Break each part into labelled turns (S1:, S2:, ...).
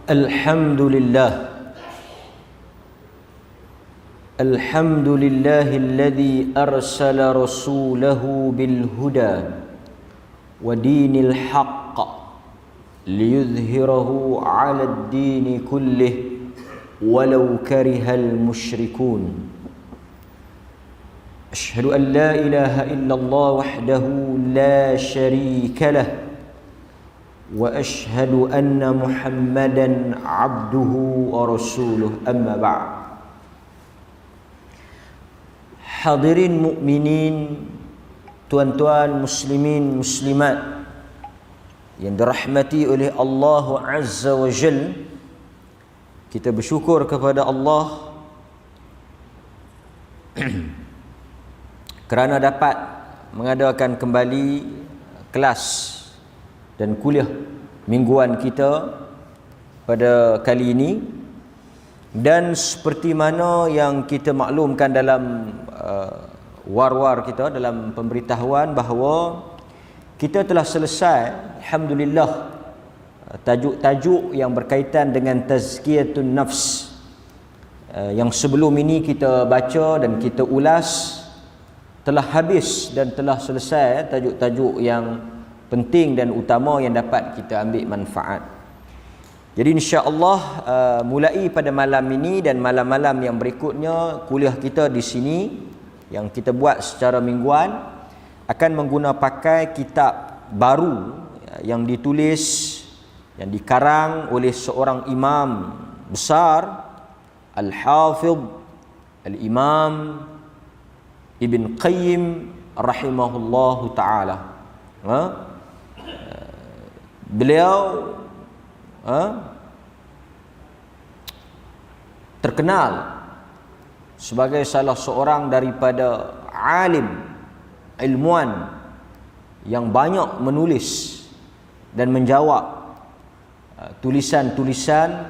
S1: الحمد لله الحمد لله الذي أرسل رسوله بالهدى ودين الحق ليظهره على الدين كله ولو كره المشركون أشهد أن لا إله إلا الله وحده لا شريك له وأشهد أن محمدا عبده ورسوله أما بعد. Hadirin mukminin, tuan-tuan muslimin muslimat yang dirahmati oleh Allah Azza wa Jalla, kita bersyukur kepada Allah kerana dapat mengadakan kembali kelas dan kuliah mingguan kita pada kali ini. Dan seperti mana yang kita maklumkan dalam war-war kita, dalam pemberitahuan bahawa kita telah selesai, alhamdulillah, tajuk-tajuk yang berkaitan dengan tazkiyatun nafs. Yang sebelum ini kita baca dan kita ulas, telah habis dan telah selesai tajuk-tajuk yang penting dan utama yang dapat kita ambil manfaat. Jadi insya-Allah mulai pada malam ini dan malam-malam yang berikutnya, kuliah kita di sini yang kita buat secara mingguan akan mengguna pakai kitab baru yang ditulis, yang dikarang oleh seorang imam besar, Al-Hafidh Al-Imam Ibn Qayyim rahimahullahu ta'ala. Beliau terkenal sebagai salah seorang daripada alim, ilmuwan yang banyak menulis dan menjawab tulisan-tulisan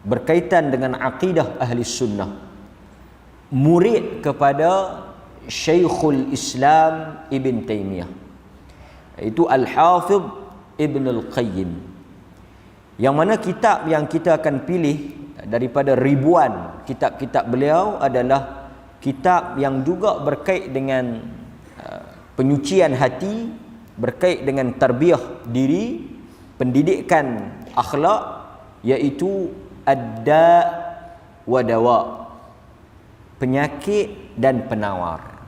S1: berkaitan dengan akidah ahli sunnah. Murid kepada Syekhul Islam Ibn Taymiyah, itu Al-Hafidh Ibn Al-Qayyim, yang mana kitab yang kita akan pilih daripada ribuan kitab-kitab beliau adalah kitab yang juga berkait dengan penyucian hati, berkait dengan tarbiyah diri, pendidikan akhlak, iaitu Ad-Da' wa Dawa', penyakit dan penawar.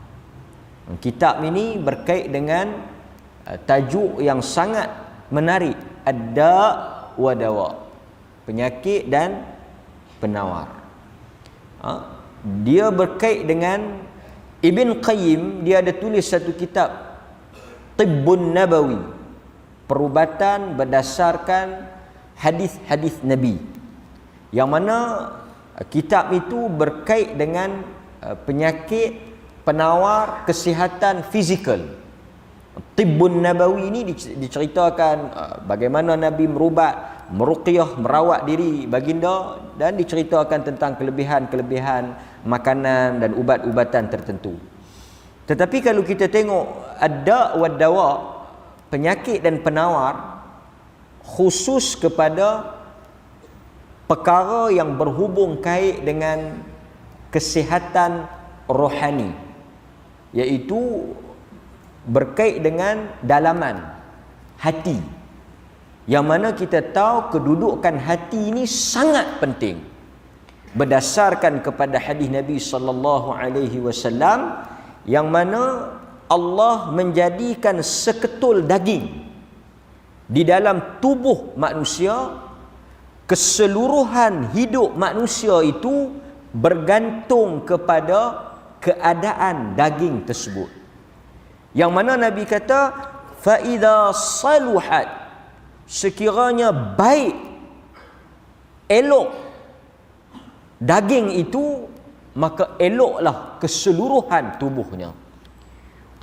S1: Kitab ini berkait dengan tajuk yang sangat menarik, Ad-Da' wa Dawa', penyakit dan penawar. Dia berkait dengan Ibn Qayyim. Dia ada tulis satu kitab, Tibbun Nabawi, perubatan berdasarkan hadis-hadis Nabi, yang mana kitab itu berkait dengan penyakit, penawar, kesihatan fizikal. Tibbun Nabawi ini diceritakan bagaimana Nabi merubat, meruqyah, merawat diri baginda, dan diceritakan tentang kelebihan-kelebihan makanan dan ubat-ubatan tertentu. Tetapi kalau kita tengok Ad-Da' wa Dawa', penyakit dan penawar, khusus kepada perkara yang berhubung kait dengan kesihatan rohani, iaitu berkait dengan dalaman hati, yang mana kita tahu kedudukan hati ini sangat penting berdasarkan kepada hadis Nabi sallallahu alaihi wasallam, yang mana Allah menjadikan seketul daging di dalam tubuh manusia. Keseluruhan hidup manusia itu bergantung kepada keadaan daging tersebut, yang mana Nabi kata, fa idza saluhat, sekiranya baik, elok daging itu, maka eloklah keseluruhan tubuhnya.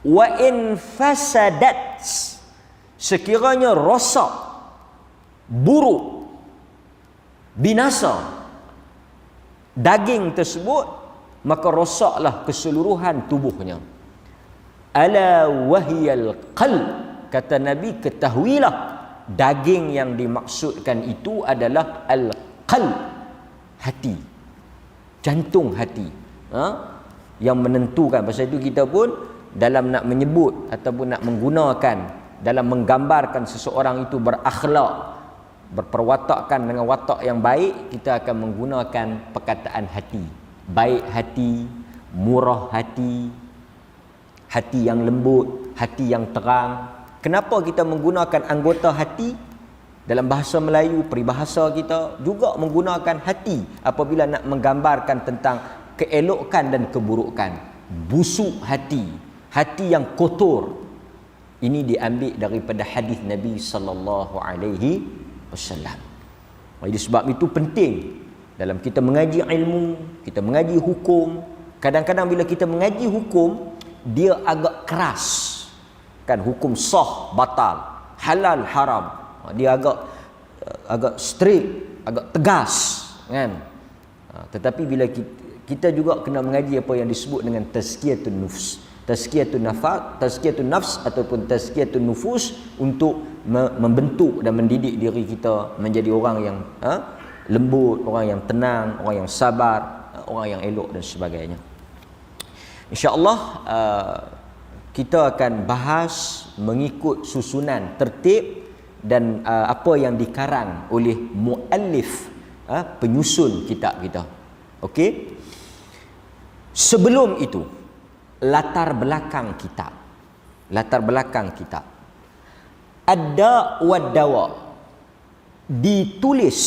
S1: Wa in fasadat, sekiranya rosak, buruk, binasa daging tersebut, maka rosaklah keseluruhan tubuhnya. Ala wahiyal qalb, kata Nabi, ketahuilah daging yang dimaksudkan itu adalah al-qalb, hati, jantung hati, yang menentukan. Pasal itu kita pun dalam nak menyebut ataupun nak menggunakan, dalam menggambarkan seseorang itu berakhlak, berperwatakan dengan watak yang baik, kita akan menggunakan perkataan hati. Baik hati, murah hati, hati yang lembut, hati yang terang. Kenapa kita menggunakan anggota hati? Dalam bahasa Melayu, peribahasa kita juga menggunakan hati apabila nak menggambarkan tentang keelokan dan keburukan. Busuk hati, hati yang kotor. Ini diambil daripada hadis Nabi sallallahu alaihi wasallam. Jadi sebab itu penting dalam kita mengaji ilmu, kita mengaji hukum. Kadang-kadang bila kita mengaji hukum, dia agak keras. Kan hukum sah batal, halal haram. Dia agak strict, agak tegas, kan? Tetapi bila kita juga kena mengaji apa yang disebut dengan tazkiyatun nufs. Tazkiyatun nafs ataupun tazkiyatun nufus, untuk membentuk dan mendidik diri kita menjadi orang yang lembut, orang yang tenang, orang yang sabar, orang yang elok dan sebagainya. InsyaAllah kita akan bahas mengikut susunan tertib dan apa yang dikarang oleh muallif, penyusun kitab kita. Okey. Sebelum itu, latar belakang kitab. Ad-Da' wad-Dawa ditulis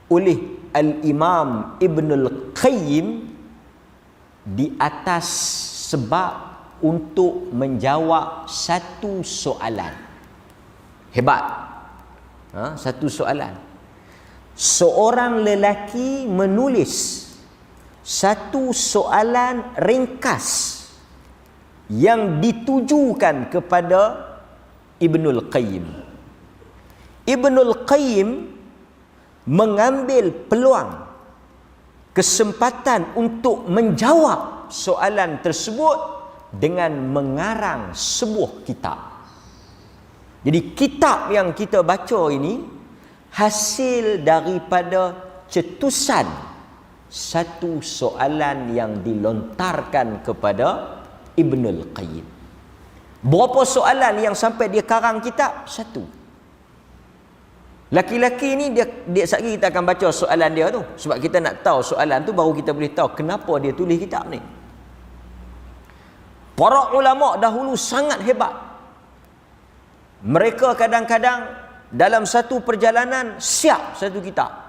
S1: oleh Al-Imam Ibnul Qayyim di atas sebab untuk menjawab satu soalan. Hebat. Satu soalan. Seorang lelaki menulis satu soalan ringkas yang ditujukan kepada Ibnul Qayyim. Ibnul Qayyim mengambil peluang, kesempatan untuk menjawab soalan tersebut dengan mengarang sebuah kitab. Jadi kitab yang kita baca ini hasil daripada cetusan satu soalan yang dilontarkan kepada Ibnul Qayyim. Berapa soalan yang sampai dia karang kitab? Satu. Laki-laki ni dia sekali kita akan baca soalan dia tu, sebab kita nak tahu soalan tu baru kita boleh tahu kenapa dia tulis kitab ni. Para ulama dahulu sangat hebat. Mereka kadang-kadang dalam satu perjalanan siap satu kitab.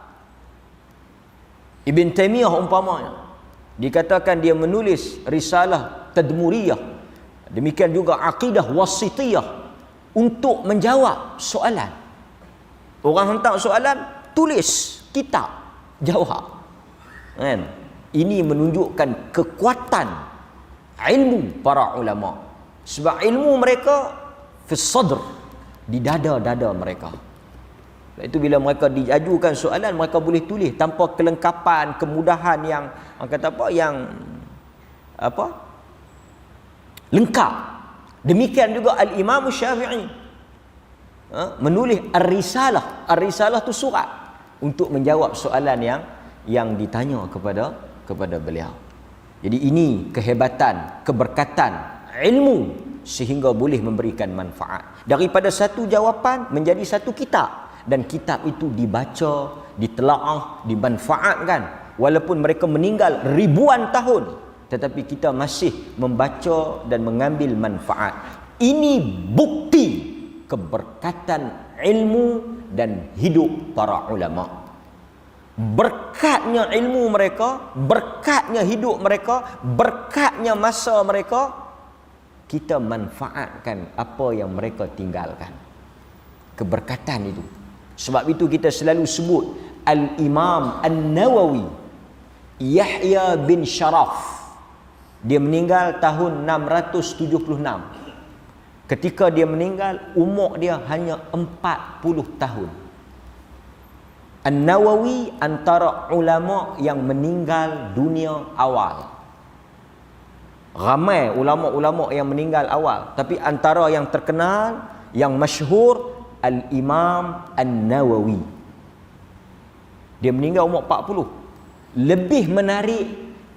S1: Ibn Taymiyah umpamanya, dikatakan dia menulis risalah tadmuriyah. Demikian juga aqidah wasitiyah untuk menjawab soalan. Orang hantar soalan, tulis kitab jawab. Kan? Ini menunjukkan kekuatan ilmu para ulama. Sebab ilmu mereka fi sadr, di dada-dada mereka. Itu bila mereka diajukan soalan, mereka boleh tulis tanpa kelengkapan, kemudahan yang lengkap. Demikian juga Al-Imam Syafi'i menulis Ar-Risalah. Ar-Risalah tu surat untuk menjawab soalan yang ditanya kepada beliau. Jadi ini kehebatan, keberkatan ilmu sehingga boleh memberikan manfaat. Daripada satu jawapan menjadi satu kitab, dan kitab itu dibaca, ditelaah, dimanfaatkan. Walaupun mereka meninggal ribuan tahun, tetapi kita masih membaca dan mengambil manfaat. Ini bukti keberkatan ilmu dan hidup para ulama. Berkatnya ilmu mereka, berkatnya hidup mereka, berkatnya masa mereka, kita manfaatkan apa yang mereka tinggalkan. Keberkatan itu. Sebab itu kita selalu sebut Al-Imam An-Nawawi, Yahya bin Sharaf. Dia meninggal tahun 676. Ketika dia meninggal, umur dia hanya 40 tahun. An-Nawawi antara ulama yang meninggal dunia awal. Ramai ulama-ulama yang meninggal awal, tapi antara yang terkenal, yang masyhur, Al-Imam An-Nawawi. Dia meninggal umur 40. Lebih menarik,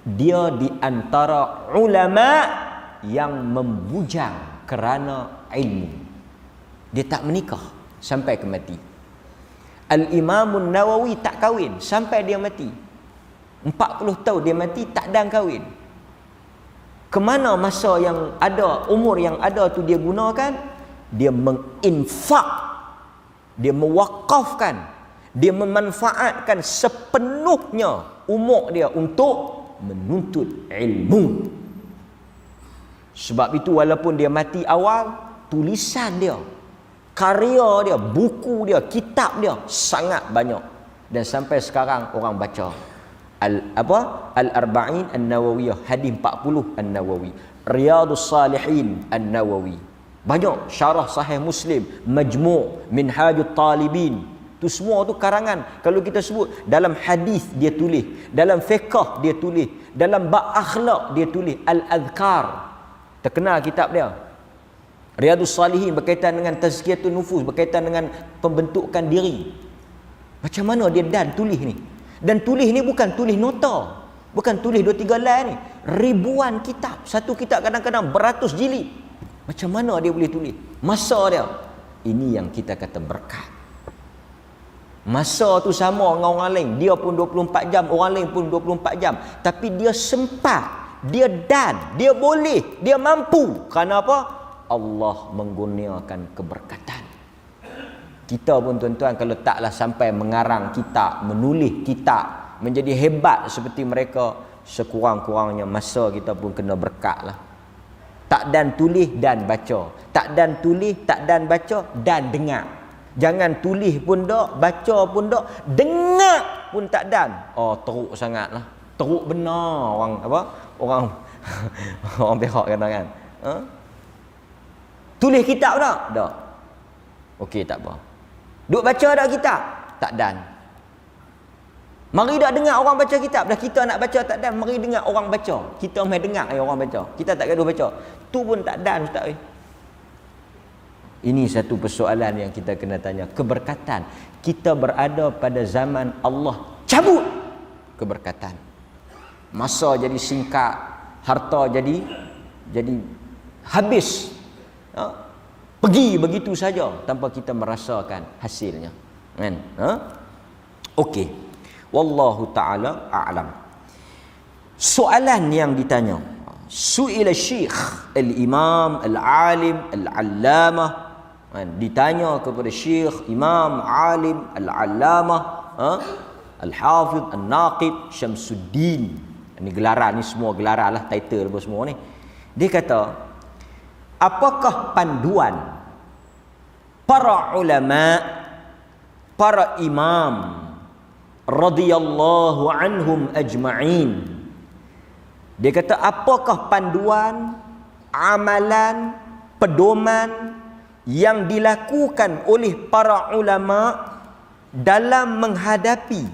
S1: dia di antara ulama yang membujang kerana ilmu. Dia tak menikah sampai ke mati. Al-Imam An-Nawawi tak kahwin sampai dia mati. 40 tahun dia mati tak dan kahwin. Kemana masa yang ada, umur yang ada tu dia gunakan? Dia menginfak, dia mewakafkan, dia memanfaatkan sepenuhnya umur dia untuk menuntut ilmu. Sebab itu walaupun dia mati awal, tulisan dia, karya dia, buku dia, kitab dia sangat banyak dan sampai sekarang orang baca. Al-Arba'in An-Nawawiyah, hadis 40 An-Nawawi, Riyadhus Salihin An-Nawawi. Banyak syarah Sahih Muslim, Majmu', Minhajut Talibin. Tu semua tu karangan. Kalau kita sebut dalam hadis dia tulis, dalam fiqh dia tulis, dalam bab akhlak dia tulis, Al-Adhkar. Terkenal kitab dia. Riyadhus Salihin berkaitan dengan tazkiyatun nufus, berkaitan dengan pembentukan diri. Macam mana dia dan tulis ni? Dan tulis ni bukan tulis nota, bukan tulis 2-3 line ni, ribuan kitab. Satu kitab kadang-kadang beratus jilid. Macam mana dia boleh tulis? Masa dia. Ini yang kita kata berkat. Masa tu sama dengan orang lain. Dia pun 24 jam, orang lain pun 24 jam. Tapi dia sempat, dia dan, dia boleh, dia mampu. Kerana apa? Allah menggunakan keberkatan. Kita pun tuan-tuan kalau taklah sampai mengarang kitab, menulis kitab, menjadi hebat seperti mereka, sekurang-kurangnya masa kita pun kena berkat lah. Tak dan tulis dan baca. Tak dan tulis, tak dan baca, dan dengar. Jangan tulis pun tak, baca pun tak, dengar pun tak dan. Oh, teruk sangat lah. Teruk benar orang apa? Orang orang Perak kata kan. Ha? Tulis kitab tak? Tak. Okey, tak apa. Duk baca dak kitab? Tak dan. Mari dak dengar orang baca kitab. Dah kita nak baca tak dan, mari dengar orang baca. Kita mai dengar orang baca. Kita tak gaduh baca. Tu pun tak dan ustaz. Ini satu persoalan yang kita kena tanya. Keberkatan. Kita berada pada zaman Allah cabut keberkatan. Masa jadi singkat, harta jadi habis. Ha? Pergi begitu saja tanpa kita merasakan hasilnya. Kan? Ha? Okey. Wallahu taala a'lam. Soalan yang ditanya. Su'ila Syekh Al-Imam Al-Alim Al-Allamah. Kan? Ditanya kepada Syekh Imam Alim Al-Allamah, Al-Hafidh An-Naqid Syamsuddin. Ini gelaran ni, semua gelaran lah, title apa semua ni. Dia kata, apakah panduan para ulama, para imam radhiyallahu anhum ajma'in? Dia kata, apakah panduan, amalan, pedoman yang dilakukan oleh para ulama dalam menghadapi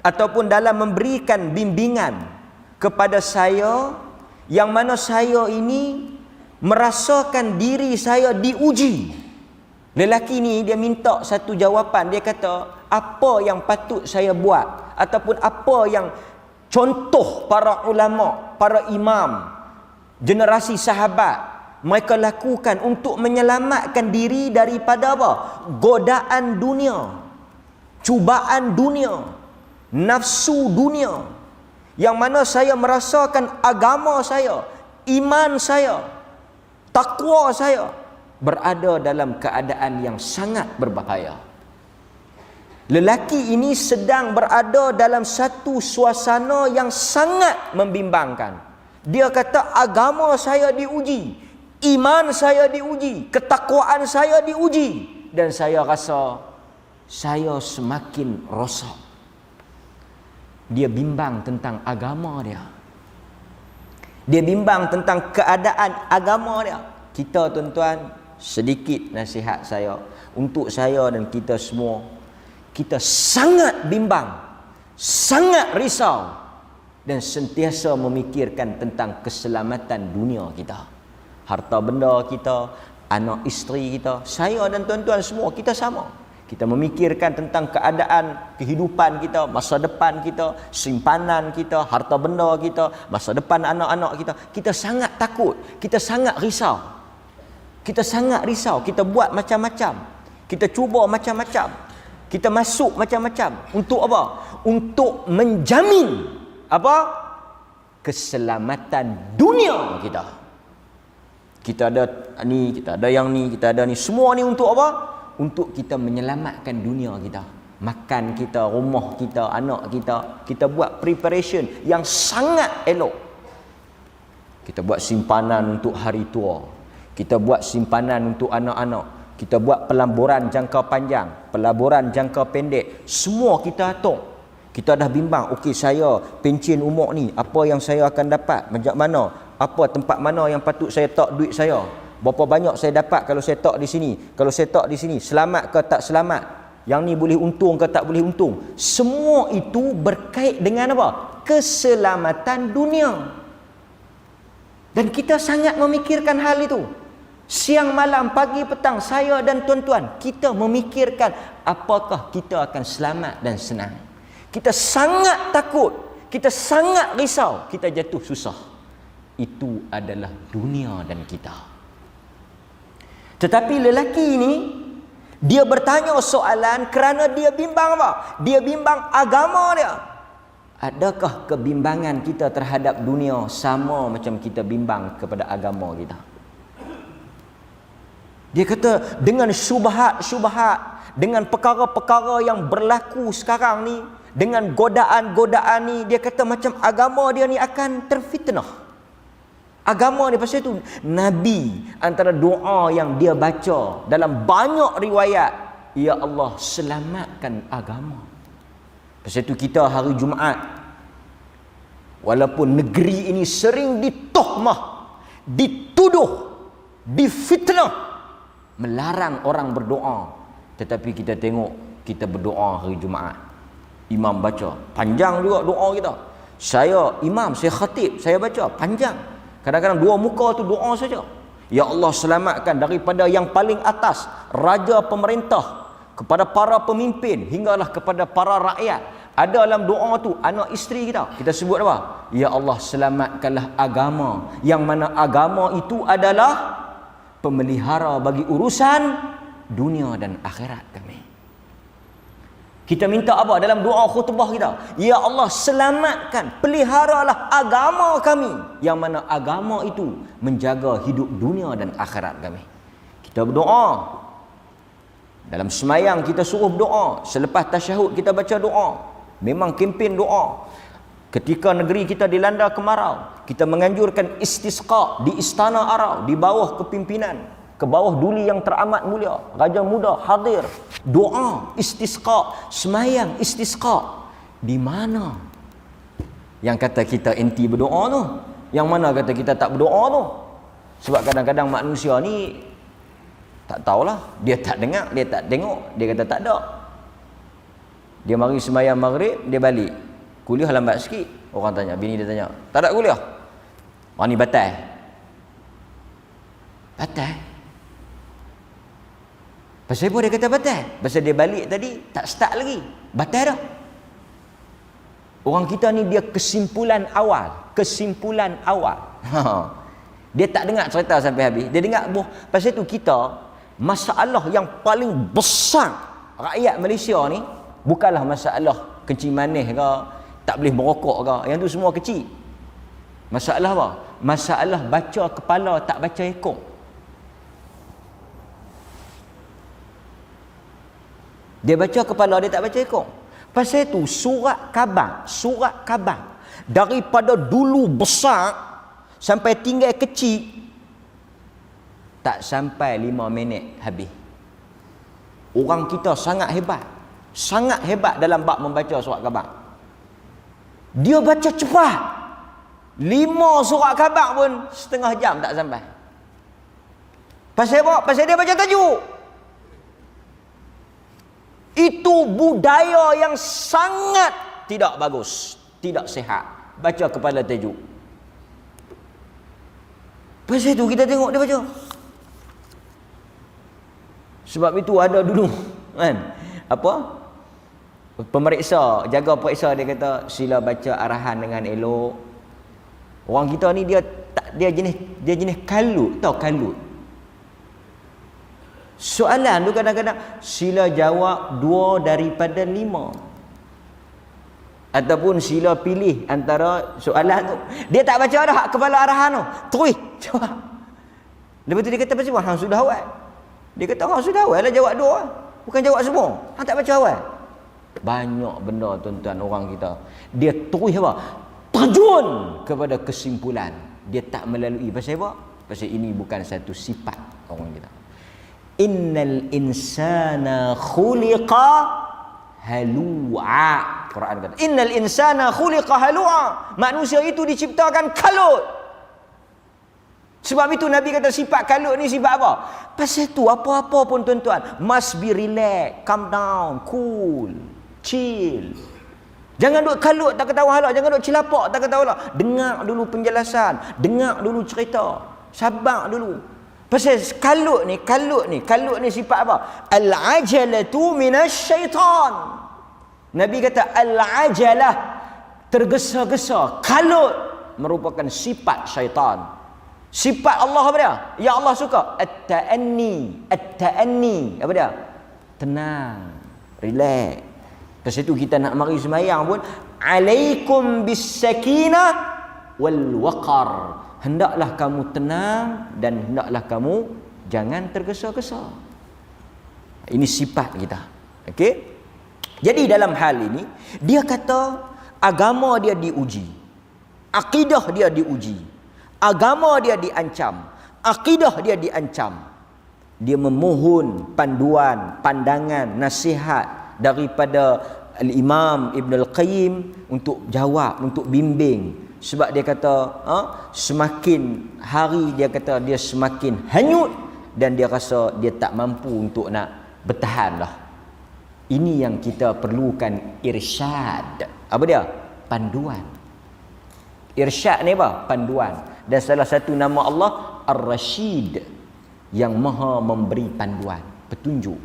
S1: ataupun dalam memberikan bimbingan kepada saya, yang mana saya ini merasakan diri saya diuji. Lelaki ni dia minta satu jawapan. Dia kata, apa yang patut saya buat ataupun apa yang contoh para ulama, para imam, generasi sahabat mereka lakukan untuk menyelamatkan diri daripada apa? Godaan dunia, cubaan dunia, nafsu dunia. Yang mana saya merasakan agama saya, iman saya, takwa saya berada dalam keadaan yang sangat berbahaya. Lelaki ini sedang berada dalam satu suasana yang sangat membimbangkan. Dia kata, agama saya diuji, iman saya diuji, ketakwaan saya diuji, dan saya rasa saya semakin rosak. Dia bimbang tentang agama dia. Dia bimbang tentang keadaan agama dia. Kita tuan-tuan, sedikit nasihat saya untuk saya dan kita semua, kita sangat bimbang, sangat risau dan sentiasa memikirkan tentang keselamatan dunia kita, harta benda kita, anak isteri kita, saya dan tuan-tuan semua, kita sama. Kita memikirkan tentang keadaan kehidupan kita, masa depan kita, simpanan kita, harta benda kita, masa depan anak-anak kita. Kita sangat takut, kita sangat risau. Kita sangat risau, kita buat macam-macam. Kita cuba macam-macam. Kita masuk macam-macam. Untuk apa? Untuk menjamin apa? Keselamatan dunia kita. Kita ada ni, kita ada yang ni, kita ada ni. Semua ni untuk apa? Untuk kita menyelamatkan dunia kita. Makan kita, rumah kita, anak kita. Kita buat preparation yang sangat elok. Kita buat simpanan untuk hari tua. Kita buat simpanan untuk anak-anak. Kita buat pelaburan jangka panjang, pelaburan jangka pendek. Semua kita atur. Kita dah bimbang, okey saya pencen umur ni, apa yang saya akan dapat, macam mana, apa tempat mana yang patut saya tak duit saya. Berapa banyak saya dapat kalau saya tak di sini? Kalau saya tak di sini, selamat ke tak selamat? Yang ni boleh untung ke tak boleh untung? Semua itu berkait dengan apa? Keselamatan dunia. Dan kita sangat memikirkan hal itu. Siang, malam, pagi, petang, saya dan tuan-tuan, kita memikirkan apakah kita akan selamat dan senang. Kita sangat takut, kita sangat risau, kita jatuh susah. Itu adalah dunia dan kita. Tetapi lelaki ini, dia bertanya soalan kerana dia bimbang apa? Dia bimbang agama dia. Adakah kebimbangan kita terhadap dunia sama macam kita bimbang kepada agama kita? Dia kata dengan syubhat-syubhat, dengan perkara-perkara yang berlaku sekarang ni, dengan godaan-godaan ni, dia kata macam agama dia ni akan terfitnah. Agama ni pasal itu Nabi antara doa yang dia baca dalam banyak riwayat, ya Allah selamatkan agama. Pasal itu kita hari Jumaat, walaupun negeri ini sering ditohmah, dituduh, difitnah, melarang orang berdoa, tetapi kita tengok kita berdoa hari Jumaat. Imam baca, panjang juga doa kita. Saya imam, saya khatib, saya baca panjang. Kadang-kadang dua muka tu doa saja. Ya Allah selamatkan daripada yang paling atas, raja pemerintah, kepada para pemimpin, hinggalah kepada para rakyat. Ada dalam doa tu anak isteri kita. Kita sebut apa? Ya Allah selamatkanlah agama, yang mana agama itu adalah pemelihara bagi urusan dunia dan akhirat kami. Kita minta apa dalam doa khutbah kita? Ya Allah selamatkan, peliharalah agama kami, yang mana agama itu menjaga hidup dunia dan akhirat kami. Kita berdoa. Dalam semayang kita suruh berdoa. Selepas tasyahud kita baca doa. Memang kempen doa. Ketika negeri kita dilanda kemarau, kita menganjurkan istisqa di istana Arau, di bawah kepimpinan, ke bawah duli yang teramat mulia, Raja Muda hadir, doa istisqa, semayang istisqa. Di mana yang kata kita anti berdoa tu? Yang mana kata kita tak berdoa tu? Sebab kadang-kadang manusia ni tak tahulah, dia tak dengar, dia tak tengok, dia kata tak ada. Dia mari semayang maghrib, dia balik, kuliah lambat sikit. Orang tanya, bini dia tanya, tak ada kuliah? Orang ni batal. Batal? Pasal apa dia kata batal? Pasal dia balik tadi tak start lagi, batal dah. Orang kita ni dia kesimpulan awal. Dia tak dengar cerita sampai habis. Dia dengar pasal tu kita, masalah yang paling besar rakyat Malaysia ni bukanlah masalah kencing manis ke, tak boleh merokok ke, yang tu semua kecil. Masalah apa? Masalah baca kepala tak baca ekor. Dia baca kepala, dia tak baca ekor. Pasal itu surat khabar daripada dulu besar sampai tinggal kecil, tak sampai 5 minit habis. Orang kita sangat hebat dalam bab membaca surat khabar. Dia baca cepat. 5 surat khabar pun setengah jam tak sampai. Pasal apa? Pasal dia baca tajuk. Itu budaya yang sangat tidak bagus, tidak sihat. Baca kepala tajuk. Pasal itu kita tengok dia baca. Sebab itu ada dulu kan apa pemeriksa, jaga periksa, dia kata sila baca arahan dengan elok. Orang kita ni dia jenis kalut, tahu kalut. Soalan tu kadang-kadang sila jawab 2 daripada 5. Ataupun sila pilih antara soalan tu. Dia tak baca dah kepala arahan tu. Terus jawab. Lepas tu dia kata pasal hang sudah awal. Dia kata hang sudah awal lah jawab 2. Bukan jawab semua. Hang tak baca awal. Banyak benda tuan-tuan orang kita. Dia terus apa? Terjun kepada kesimpulan. Dia tak melalui pasal apa? Pasal ini bukan satu sifat orang kita. Innal insana khuliqa halu'a. Quran kata innal insana khuliqa halu'a. Manusia itu diciptakan kalut. Sebab itu Nabi kata sifat kalut ni sifat apa? Pasal tu apa-apa pun tuan-tuan must be relax, calm down, cool, chill. Jangan duk kalut tak ketawa halak, jangan duk cilapak tak ketawa halak. Dengar dulu penjelasan, dengar dulu cerita, sabar dulu. Pasal kalut ni sifat apa? Al-ajalatu minasyaitan. Nabi kata al-ajalah, tergesa-gesa, kalut merupakan sifat syaitan. Sifat Allah apa dia? Ya Allah suka at-ta'anni, apa dia? Tenang, relax. Lepas itu kita nak mari sembahyang pun alaikum bis-sakinah wal waqar. Hendaklah kamu tenang dan hendaklah kamu jangan tergesa-gesa. Ini sifat kita. Okey? Jadi dalam hal ini dia kata agama dia diuji. Akidah dia diuji. Agama dia diancam. Akidah dia diancam. Dia memohon panduan, pandangan, nasihat daripada Al-Imam Ibn Al-Qayyim untuk jawab, untuk bimbing. Sebab dia kata semakin hari dia kata dia semakin hanyut dan dia rasa dia tak mampu untuk nak bertahan dah. Ini yang kita perlukan irsyad. Apa dia? Panduan. Irsyad ni apa? Panduan. Dan salah satu nama Allah Ar-Rashid, yang maha memberi panduan, petunjuk.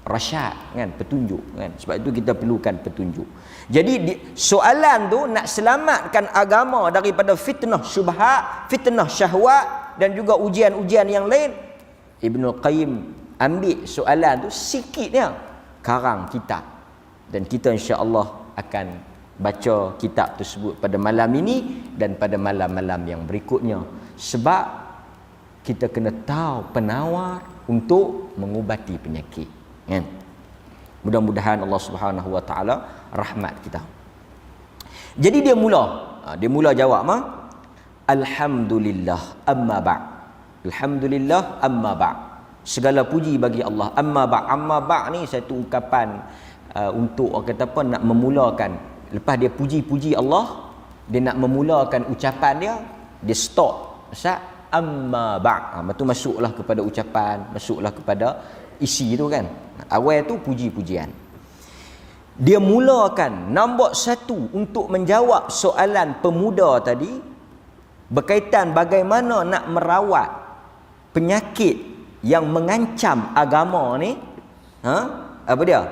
S1: Rasyad kan, petunjuk kan. Sebab itu kita perlukan petunjuk. Jadi soalan tu nak selamatkan agama daripada fitnah syubhat, fitnah syahwat dan juga ujian-ujian yang lain. Ibnul Qayyim ambil soalan tu sikitnya, karang kitab. Dan kita insya-Allah akan baca kitab tersebut pada malam ini dan pada malam-malam yang berikutnya. Sebab kita kena tahu penawar untuk mengubati penyakit. Kan? Mudah-mudahan Allah Subhanahu Wa Taala rahmat kita. Jadi dia mula jawab alhamdulillah amma ba'. Alhamdulillah amma ba'. Segala puji bagi Allah. Amma ba' ni satu ungkapan untuk orang kata apa, nak memulakan. Lepas dia puji-puji Allah, dia nak memulakan ucapan dia stop. Ustaz, amma ba'. Lepas tu masuklah kepada ucapan, masuklah kepada isi tu kan. Awal tu puji-pujian. Dia mulakan nombor 1 untuk menjawab soalan pemuda tadi berkaitan bagaimana nak merawat penyakit yang mengancam agama ni. Apa dia?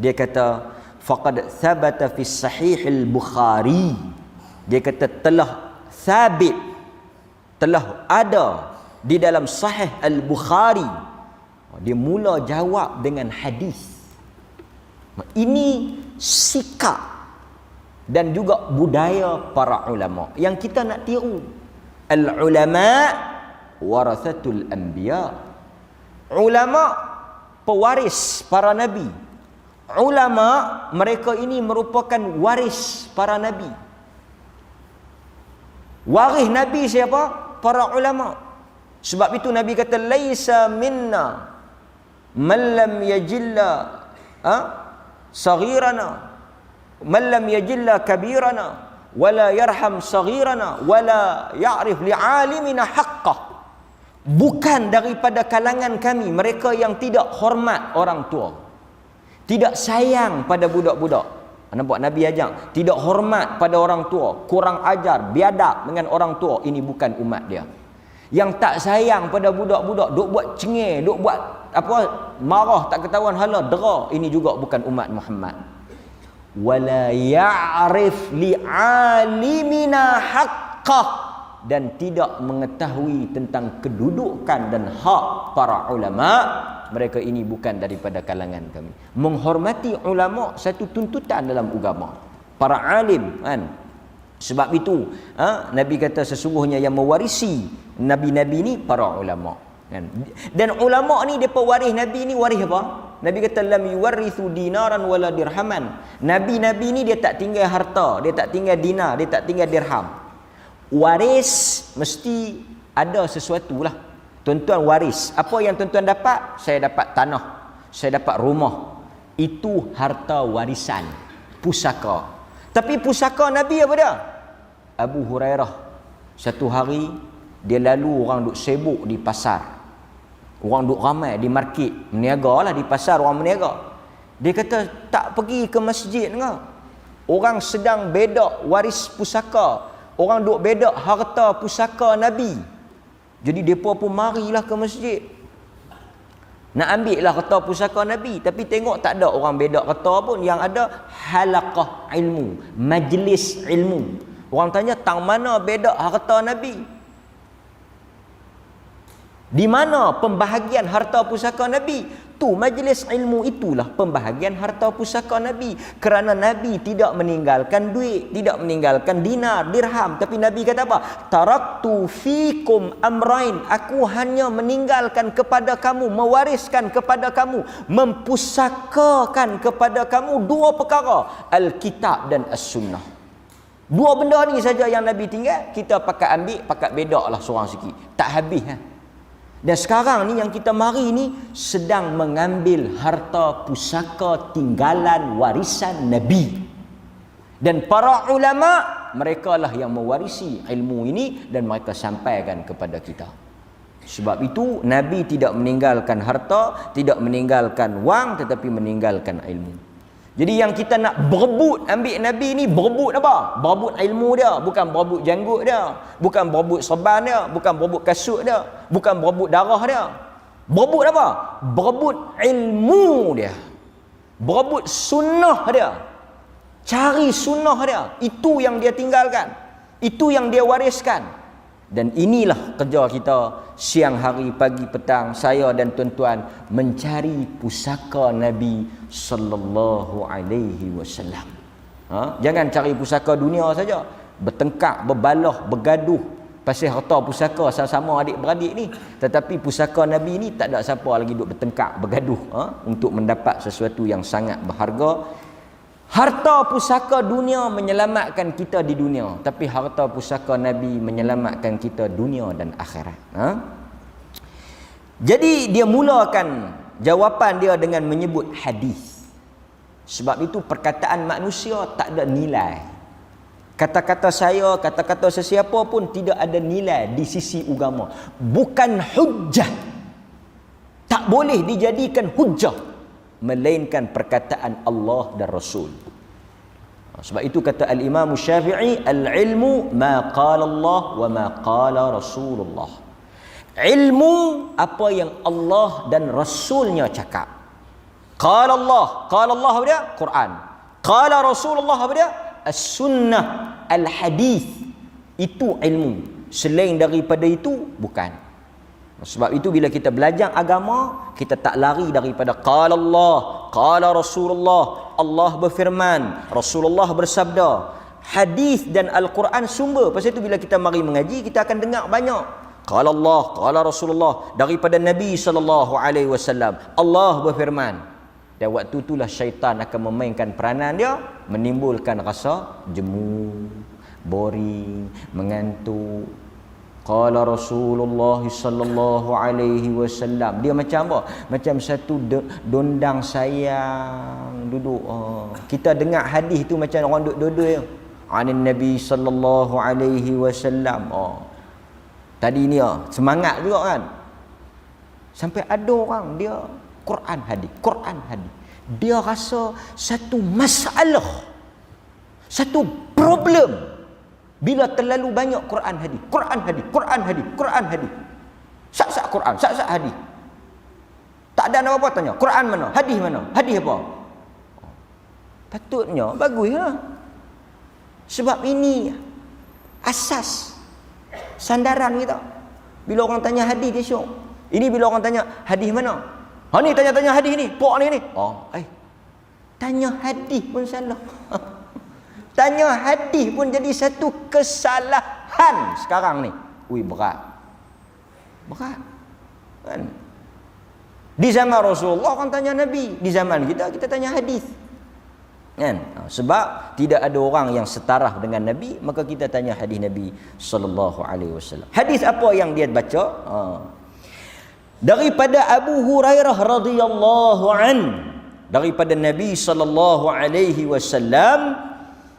S1: Dia kata faqad thabata fi sahih al-Bukhari. Dia kata telah sabit, telah ada di dalam sahih al-Bukhari. Dia mula jawab dengan hadis. Ini sikap dan juga budaya para ulama yang kita nak tiru. Al-ulama warathatul anbiya. Ulama pewaris para nabi. Ulama mereka ini merupakan waris para nabi. Waris nabi siapa? Para ulama. Sebab itu Nabi kata laisa minna man lam yajilla saghirana, man lam yajilla kabirana, wala yarham saghirana, wala ya'rif li'alimina haqqah. Bukan daripada kalangan kami mereka yang tidak hormat orang tua, tidak sayang pada budak-budak. Nampak Nabi ajak tidak hormat pada orang tua, kurang ajar, biadab dengan orang tua. Ini bukan umat dia. yang tak sayang pada budak-budak, duk buat cengih, duk buat apa, marah tak ketahuan hala, dera, ini juga bukan umat Muhammad. Wala ya'rif li'alimina haqqah, dan tidak mengetahui tentang kedudukan dan hak para ulama, mereka ini bukan daripada kalangan kami. Menghormati ulama satu tuntutan dalam agama, para alim kan. Sebab itu Nabi kata sesungguhnya yang mewarisi nabi-nabi ni para ulama kan. Dan ulama ni depa waris nabi ni, waris apa? Nabi kata lam yuwarithu dinaran wala dirhaman. Nabi-nabi ni dia tak tinggal harta, dia tak tinggal dinar, dia tak tinggal dirham. Waris mesti ada sesuatu lah. Tuan-tuan waris. Apa yang tuan-tuan dapat? Saya dapat tanah, saya dapat rumah. Itu harta warisan, pusaka. Tapi pusaka Nabi apa dia? Abu Hurairah satu hari dia lalu, orang duk sibuk di pasar, orang duk ramai di market, meniaga lah di pasar, orang meniaga. Dia kata tak pergi ke masjid enggak? Orang sedang bedak waris pusaka, orang duk bedak harta pusaka Nabi. Jadi depa pun marilah ke masjid, nak ambil lah harta pusaka Nabi. Tapi tengok tak ada orang bedak harta pun, yang ada halaqah ilmu, majlis ilmu. Orang tanya tang mana bedak harta Nabi, di mana pembahagian harta pusaka Nabi? Tu majlis ilmu, itulah pembahagian harta pusaka Nabi. Kerana Nabi tidak meninggalkan duit, tidak meninggalkan dinar, dirham. Tapi Nabi kata apa? Taraktu fikum amrain. Aku hanya meninggalkan kepada kamu, mewariskan kepada kamu, mempusakakan kepada kamu dua perkara, Alkitab dan As-Sunnah. Dua benda ni saja yang Nabi tinggal. Kita pakai ambil, pakai bedak lah seorang sikit, tak habis Dan sekarang ni yang kita mari ni sedang mengambil harta pusaka tinggalan warisan Nabi. Dan para ulama, mereka lah yang mewarisi ilmu ini dan mereka sampaikan kepada kita. Sebab itu Nabi tidak meninggalkan harta, tidak meninggalkan wang, tetapi meninggalkan ilmu. Jadi yang kita nak berebut ambil Nabi ni, berebut apa? Berebut ilmu dia, bukan berebut janggut dia, bukan berebut serban dia, bukan berebut kasut dia, bukan berebut darah dia. Berebut apa? Berebut ilmu dia, berebut sunnah dia, cari sunnah dia. Itu yang dia tinggalkan, itu yang dia wariskan. Dan inilah kerja kita siang hari, pagi, petang, saya dan tuan-tuan mencari pusaka Nabi sallallahu alaihi wasallam. Jangan cari pusaka dunia saja, bertengkar, berbalah, bergaduh pasal harta pusaka sama-sama adik-beradik ni. Tetapi pusaka Nabi ni tak ada siapa lagi duk bertengkar, bergaduh untuk mendapat sesuatu yang sangat berharga. Harta pusaka dunia menyelamatkan kita di dunia, tapi harta pusaka Nabi menyelamatkan kita dunia dan akhirat. Jadi dia mulakan jawapan dia dengan menyebut hadis. Sebab itu perkataan manusia tak ada nilai. Kata-kata saya, kata-kata sesiapa pun tidak ada nilai di sisi agama. Bukan hujjah. Tak boleh dijadikan hujjah, melainkan perkataan Allah dan Rasul. Sebab itu kata al-Imam Syafi'i, al-ilmu ma qala Allah wa ma qala Rasulullah. Ilmu apa yang Allah dan Rasulnya cakap. Qala Allah apa dia? Quran. Qala Rasulullah apa dia? As-sunnah, al-hadis. Itu ilmu. Selain daripada itu bukan. Sebab itu bila kita belajar agama, kita tak lari daripada qala Allah, qala Rasulullah. Allah berfirman, Rasulullah bersabda. Hadis dan Al-Quran sumber. Pasal itu bila kita mari mengaji, kita akan dengar banyak qala Allah, qala Rasulullah daripada Nabi sallallahu alaihi wasallam. Allah berfirman. Dan waktu itulah syaitan akan memainkan peranan dia, menimbulkan rasa jemu, boring, mengantuk. Qala Rasulullah sallallahu alaihi wasallam. Dia macam apa? Macam satu dondang sayang duduk. Kita dengar hadis tu macam orang duduk-duduk. Anin Nabi sallallahu alaihi wasallam. Tadi ni semangat juga kan. Sampai ada orang dia Quran hadis, Quran hadis. Dia rasa satu masalah, satu problem Bila terlalu banyak Quran hadis, Quran hadis, Quran hadis, Quran hadis. Sak-sak Quran, sak-sak hadis. Tak ada apa-apa tanya, Quran mana? Hadis mana? Hadis apa? Patutnya baguslah. Sebab ini asas sandaran kita. Bila orang tanya hadis dia syok. Ini bila orang tanya hadis mana? Ha ni tanya-tanya hadis ni, pok ni. Tanya hadis pun salah. Tanya hadis pun jadi satu kesalahan sekarang ni. Ui, berat. Berat. Kan? Di zaman Rasulullah orang tanya Nabi, di zaman kita tanya hadis. Kan? Sebab tidak ada orang yang setara dengan Nabi, maka kita tanya hadis Nabi sallallahu alaihi wasallam. Hadis apa yang dia baca? Daripada Abu Hurairah radhiyallahu an, daripada Nabi sallallahu alaihi wasallam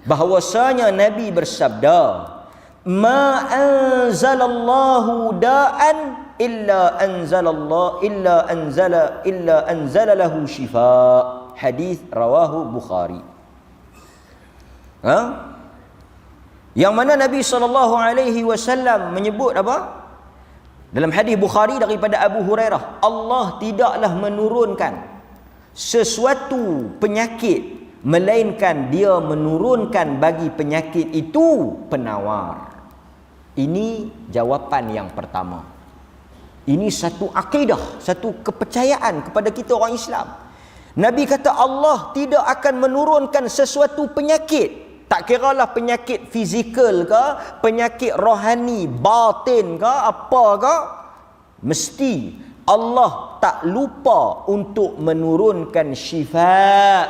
S1: bahwasanya Nabi bersabda, ma anzalallahu da'an illa anzala lahu shifa. Hadis rawahu Bukhari. Yang mana Nabi SAW menyebut apa? Dalam hadis Bukhari daripada Abu Hurairah, Allah tidaklah menurunkan sesuatu penyakit melainkan dia menurunkan bagi penyakit itu penawar. Ini jawapan yang pertama. Ini satu akidah, satu kepercayaan kepada kita orang Islam. Nabi kata Allah tidak akan menurunkan sesuatu penyakit. Tak kiralah penyakit fizikal ke, penyakit rohani, batin ke, apa ke. Mesti Allah tak lupa untuk menurunkan syifa,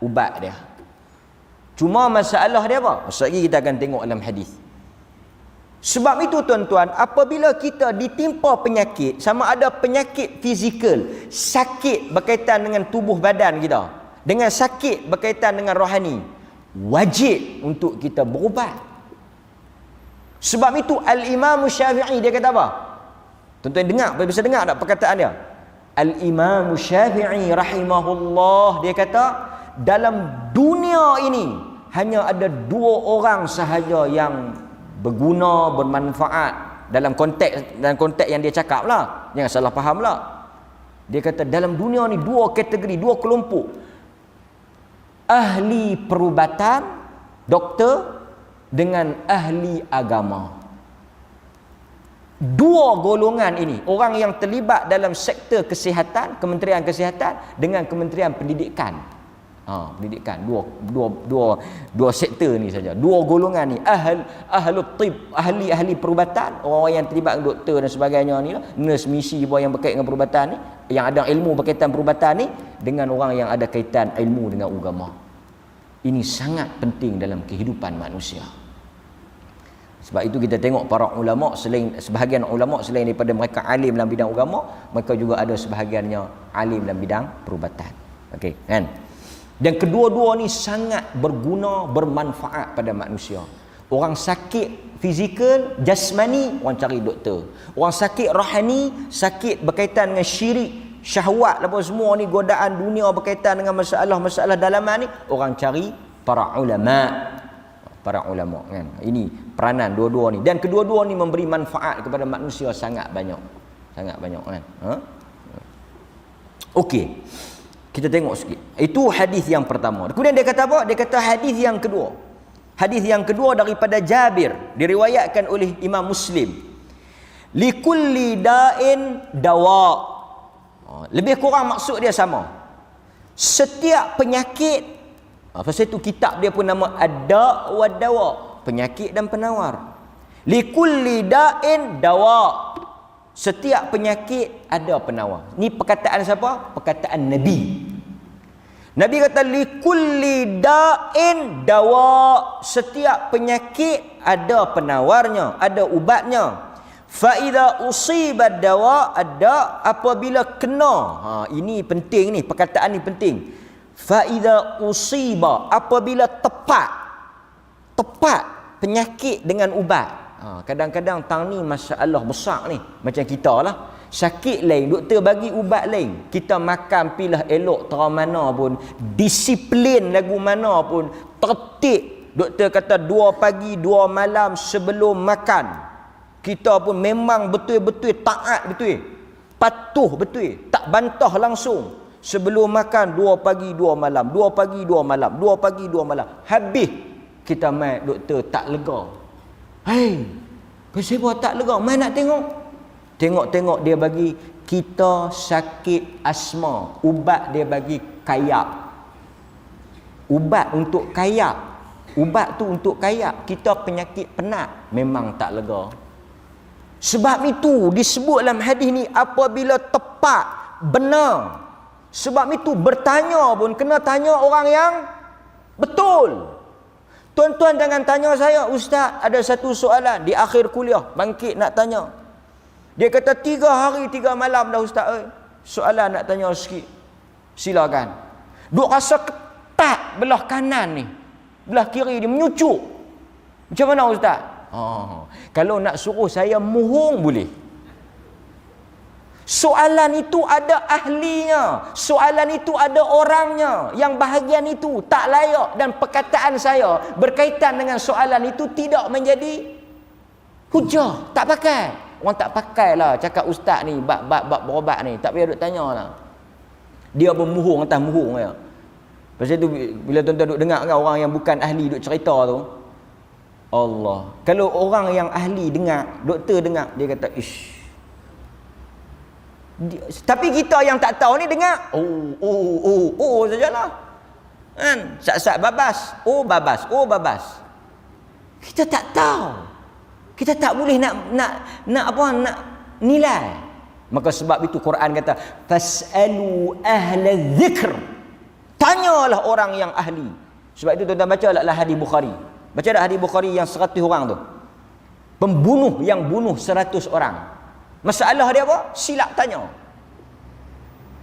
S1: ubat dia. Cuma masalah dia apa? Masalah lagi kita akan tengok dalam hadis. Sebab itu tuan-tuan, apabila kita ditimpa penyakit, sama ada penyakit fizikal, sakit berkaitan dengan tubuh badan kita, dengan sakit berkaitan dengan rohani, wajib untuk kita berubat. Sebab itu Al-Imam Syafi'i dia kata apa? Tuan-tuan dengar, bisa dengar tak perkataan dia? Al-Imam Syafi'i rahimahullah dia kata, dalam dunia ini hanya ada dua orang sahaja yang berguna, bermanfaat dalam konteks yang dia cakap lah. Jangan salah faham lah. Dia kata dalam dunia ni dua kategori, dua kelompok. Ahli perubatan, doktor, dengan ahli agama. Dua golongan ini, orang yang terlibat dalam sektor kesihatan, Kementerian Kesihatan, dengan Kementerian Pendidikan. Pendidikan, dua sektor ni saja, dua golongan ni, ahli tib, ahli perubatan, orang yang terlibat dengan doktor dan sebagainya ni lah, nurse misi yang berkaitan dengan perubatan ni, yang ada ilmu berkaitan perubatan ni, dengan orang yang ada kaitan ilmu dengan agama. Ini sangat penting dalam kehidupan manusia. Sebab itu kita tengok para ulama, sebahagian ulama selain daripada mereka alim dalam bidang agama, mereka juga ada sebahagiannya alim dalam bidang perubatan. Okey, kan? Dan kedua-dua ni sangat berguna, bermanfaat pada manusia. Orang sakit fizikal, jasmani, orang cari doktor. Orang sakit rohani, sakit berkaitan dengan syirik, syahwat apa semua ni, godaan dunia berkaitan dengan masalah-masalah dalaman ni, orang cari para ulama. Para ulama, kan? Ini peranan dua-dua ni. Dan kedua-dua ni memberi manfaat kepada manusia sangat banyak. Sangat banyak, kan? Okey. Kita tengok sikit. Itu hadis yang pertama. Kemudian dia kata apa? Dia kata hadis yang kedua. Hadis yang kedua daripada Jabir, diriwayatkan oleh Imam Muslim. Likulli da'in dawa. Lebih kurang maksud dia sama. Setiap penyakit, pasal itu kitab dia pun nama Ad-Da' wa Dawa, penyakit dan penawar. Likulli da'in dawa. Setiap penyakit ada penawar. Ni perkataan siapa? Perkataan Nabi. Nabi kata likulli da'in dawa. Setiap penyakit ada penawarnya, ada ubatnya. Fa idza usiba dawa ada, apabila kena. Ini penting ni, perkataan ni penting. Fa idza usiba, apabila tepat penyakit dengan ubat. Kadang-kadang tang ni masalah besar ni, macam kita lah, sakit lain, doktor bagi ubat lain, kita makan pilah elok terang mana pun, disiplin lagu mana pun, tertib doktor kata 2 pagi 2 malam sebelum makan. Kita pun memang betul-betul taat betul. Patuh betul. Tak bantah langsung. Sebelum makan 2 pagi 2 malam, 2 pagi 2 malam, 2 pagi 2 malam. Habis kita mai doktor tak lega. Hei, kenapa tak lega? Mai nak tengok. Tengok-tengok dia bagi kita sakit asma. Ubat dia bagi kayak. Ubat untuk kayak. Ubat tu untuk kayak. Kita penyakit penat. Memang tak lega. Sebab itu disebut dalam hadis ni apabila tepat, benar. Sebab itu bertanya pun kena tanya orang yang betul. Tuan-tuan jangan tanya saya, ustaz ada satu soalan di akhir kuliah, bangkit nak tanya. Dia kata 3 hari 3 malam dah ustaz. Soalan nak tanya sikit. Silakan. Duk rasa ketat belah kanan ni. Belah kiri dia menyucuk. Macam mana ustaz? Kalau nak suruh saya mohong boleh. Soalan itu ada ahlinya. Soalan itu ada orangnya. Yang bahagian itu tak layak. Dan perkataan saya berkaitan dengan soalan itu tidak menjadi hujah. Tak pakai. Orang tak pakai lah cakap ustaz ni bab berobat ni. Tak payah duk tanya lah. Dia bermuhung atas muhung ya. Pasal tu bila tuan-tuan duk dengar kan orang yang bukan ahli duk cerita tu, Allah. Kalau orang yang ahli dengar, doktor dengar, dia kata ish. Tapi kita yang tak tahu ni dengar oh sajalah. Kan? Sat-sat babas. Babas. Kita tak tahu. Kita tak boleh nak nilai. Maka sebab itu Quran kata fasalu ahla dzikr. Tanyalah orang yang ahli. Sebab itu tuan-tuan baca lah hadis Bukhari. Baca dah hadis Bukhari yang 100 orang tu. Pembunuh yang bunuh 100 orang. Masalah dia apa? Silap tanya.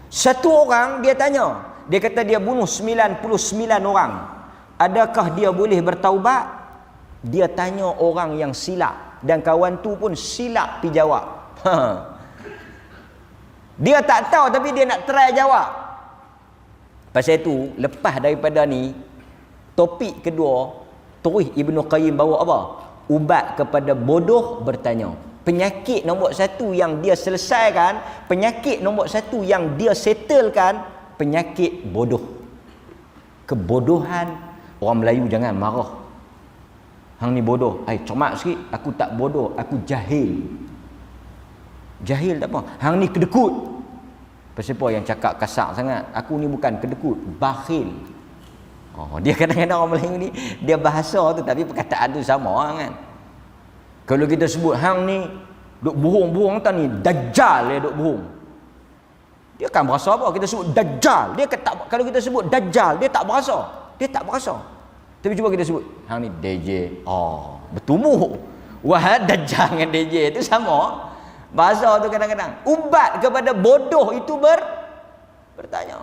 S1: Satu orang dia tanya. Dia kata dia bunuh 99 orang. Adakah dia boleh bertaubat? Dia tanya orang yang silap. Dan kawan tu pun silap pergi jawab. Dia tak tahu tapi dia nak try jawab. Pasal itu, lepas daripada ni, topik kedua, terus Ibnu Qayyim bawa apa? Ubat kepada bodoh bertanya. Penyakit nombor 1 yang dia selesaikan, penyakit nombor 1 yang dia settlekan, penyakit bodoh. Kebodohan. Orang Melayu jangan marah. Hang ni bodoh. Cermat sikit. Aku tak bodoh, aku jahil. Jahil tak apa. Hang ni kedekut. Pasal apa yang cakap kasar sangat? Aku ni bukan kedekut, bakhil. Dia kadang-kadang orang Melayu ni, dia bahasa tu tapi perkataan tu sama kan. Kalau kita sebut hang ni duk bohong-bohong tak ni dajjal dia duk bohong. Dia kan berasa apa? Kita sebut dajjal, dia tak, kalau kita sebut dajjal dia tak berasa. Dia tak berasa. Tapi cuba kita sebut hang ni DJ. Bertumbuh. Wah, dajjal dengan DJ itu sama. Bahasa tu kadang-kadang. Ubat kepada bodoh itu bertanya.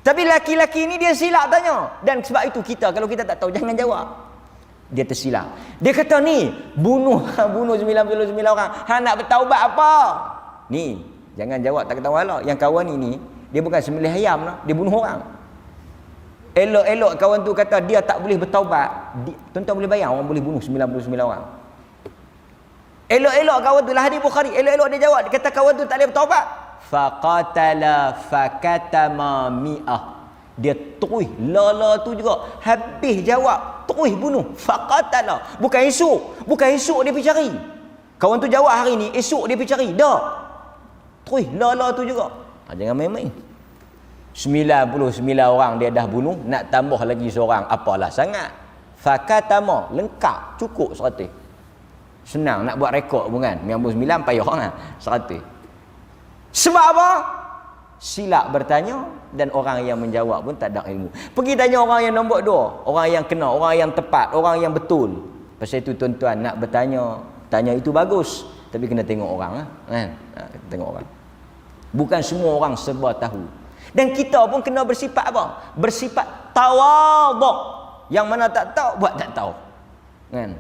S1: Tapi laki-laki ni dia silap tanya. Dan sebab itu kita, kalau kita tak tahu, jangan jawab. Dia tersilap. Dia kata ni, bunuh 99 orang. Hang nak bertaubat apa? Ni, jangan jawab tak ketawa lah. Yang kawan ni, dia bukan sembelih ayam lah. Dia bunuh orang. Elok-elok kawan tu kata dia tak boleh bertaubat. Tuan-tuan boleh bayang orang boleh bunuh 99 orang. Elok-elok kawan tu lah hadis Bukhari. Elok-elok dia jawab. Dia kata kawan tu tak boleh bertaubat. Faqatala fakatama mi'ah. Dia terus lala tu juga habis jawab, terus bunuh. Faqatala. Bukan esok dia pergi cari. Kawan tu jawab hari ni, esok dia pergi cari. Dah. Terus lala tu juga. Jangan main-main. 99 orang dia dah bunuh, nak tambah lagi seorang apalah sangat. Fakatama, lengkap, cukup 100. Senang nak buat rekod pun kan. 99 payah kan 100. Sebab apa? Silap bertanya dan orang yang menjawab pun tak ada ilmu. Pergi tanya orang yang nombor 2, orang yang kena, orang yang tepat, orang yang betul. Pasal itu tuan-tuan nak bertanya, tanya itu bagus, tapi kena tengok orang kan. Tengok orang. Bukan semua orang serba tahu. Dan kita pun kena bersifat apa? Bersifat tawaduk. Yang mana tak tahu buat tak tahu. Kan?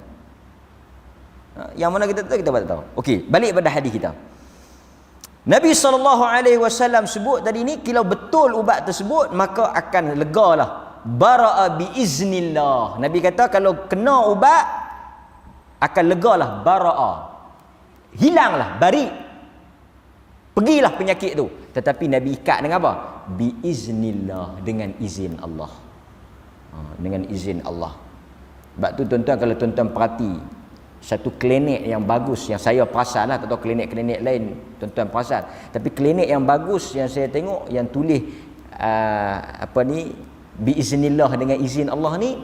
S1: Yang mana kita tahu kita buat tak tahu. Okey, balik pada hadis kita. Nabi SAW sebut tadi ni, kalau betul ubat tersebut maka akan legalah bara'a biiznillah. Nabi kata kalau kena ubat akan legalah, bara'a. Hilanglah, bari. Pergilah penyakit tu. Tetapi Nabi ikat dengan apa? Biiznillah, dengan izin Allah. Dengan izin Allah. Sebab tu tuan-tuan, kalau tuan-tuan perhati satu klinik yang bagus, yang saya perasan lah, tak tahu klinik-klinik lain tuan-tuan perasan, tapi klinik yang bagus yang saya tengok, yang tulis biiznillah, dengan izin Allah ni,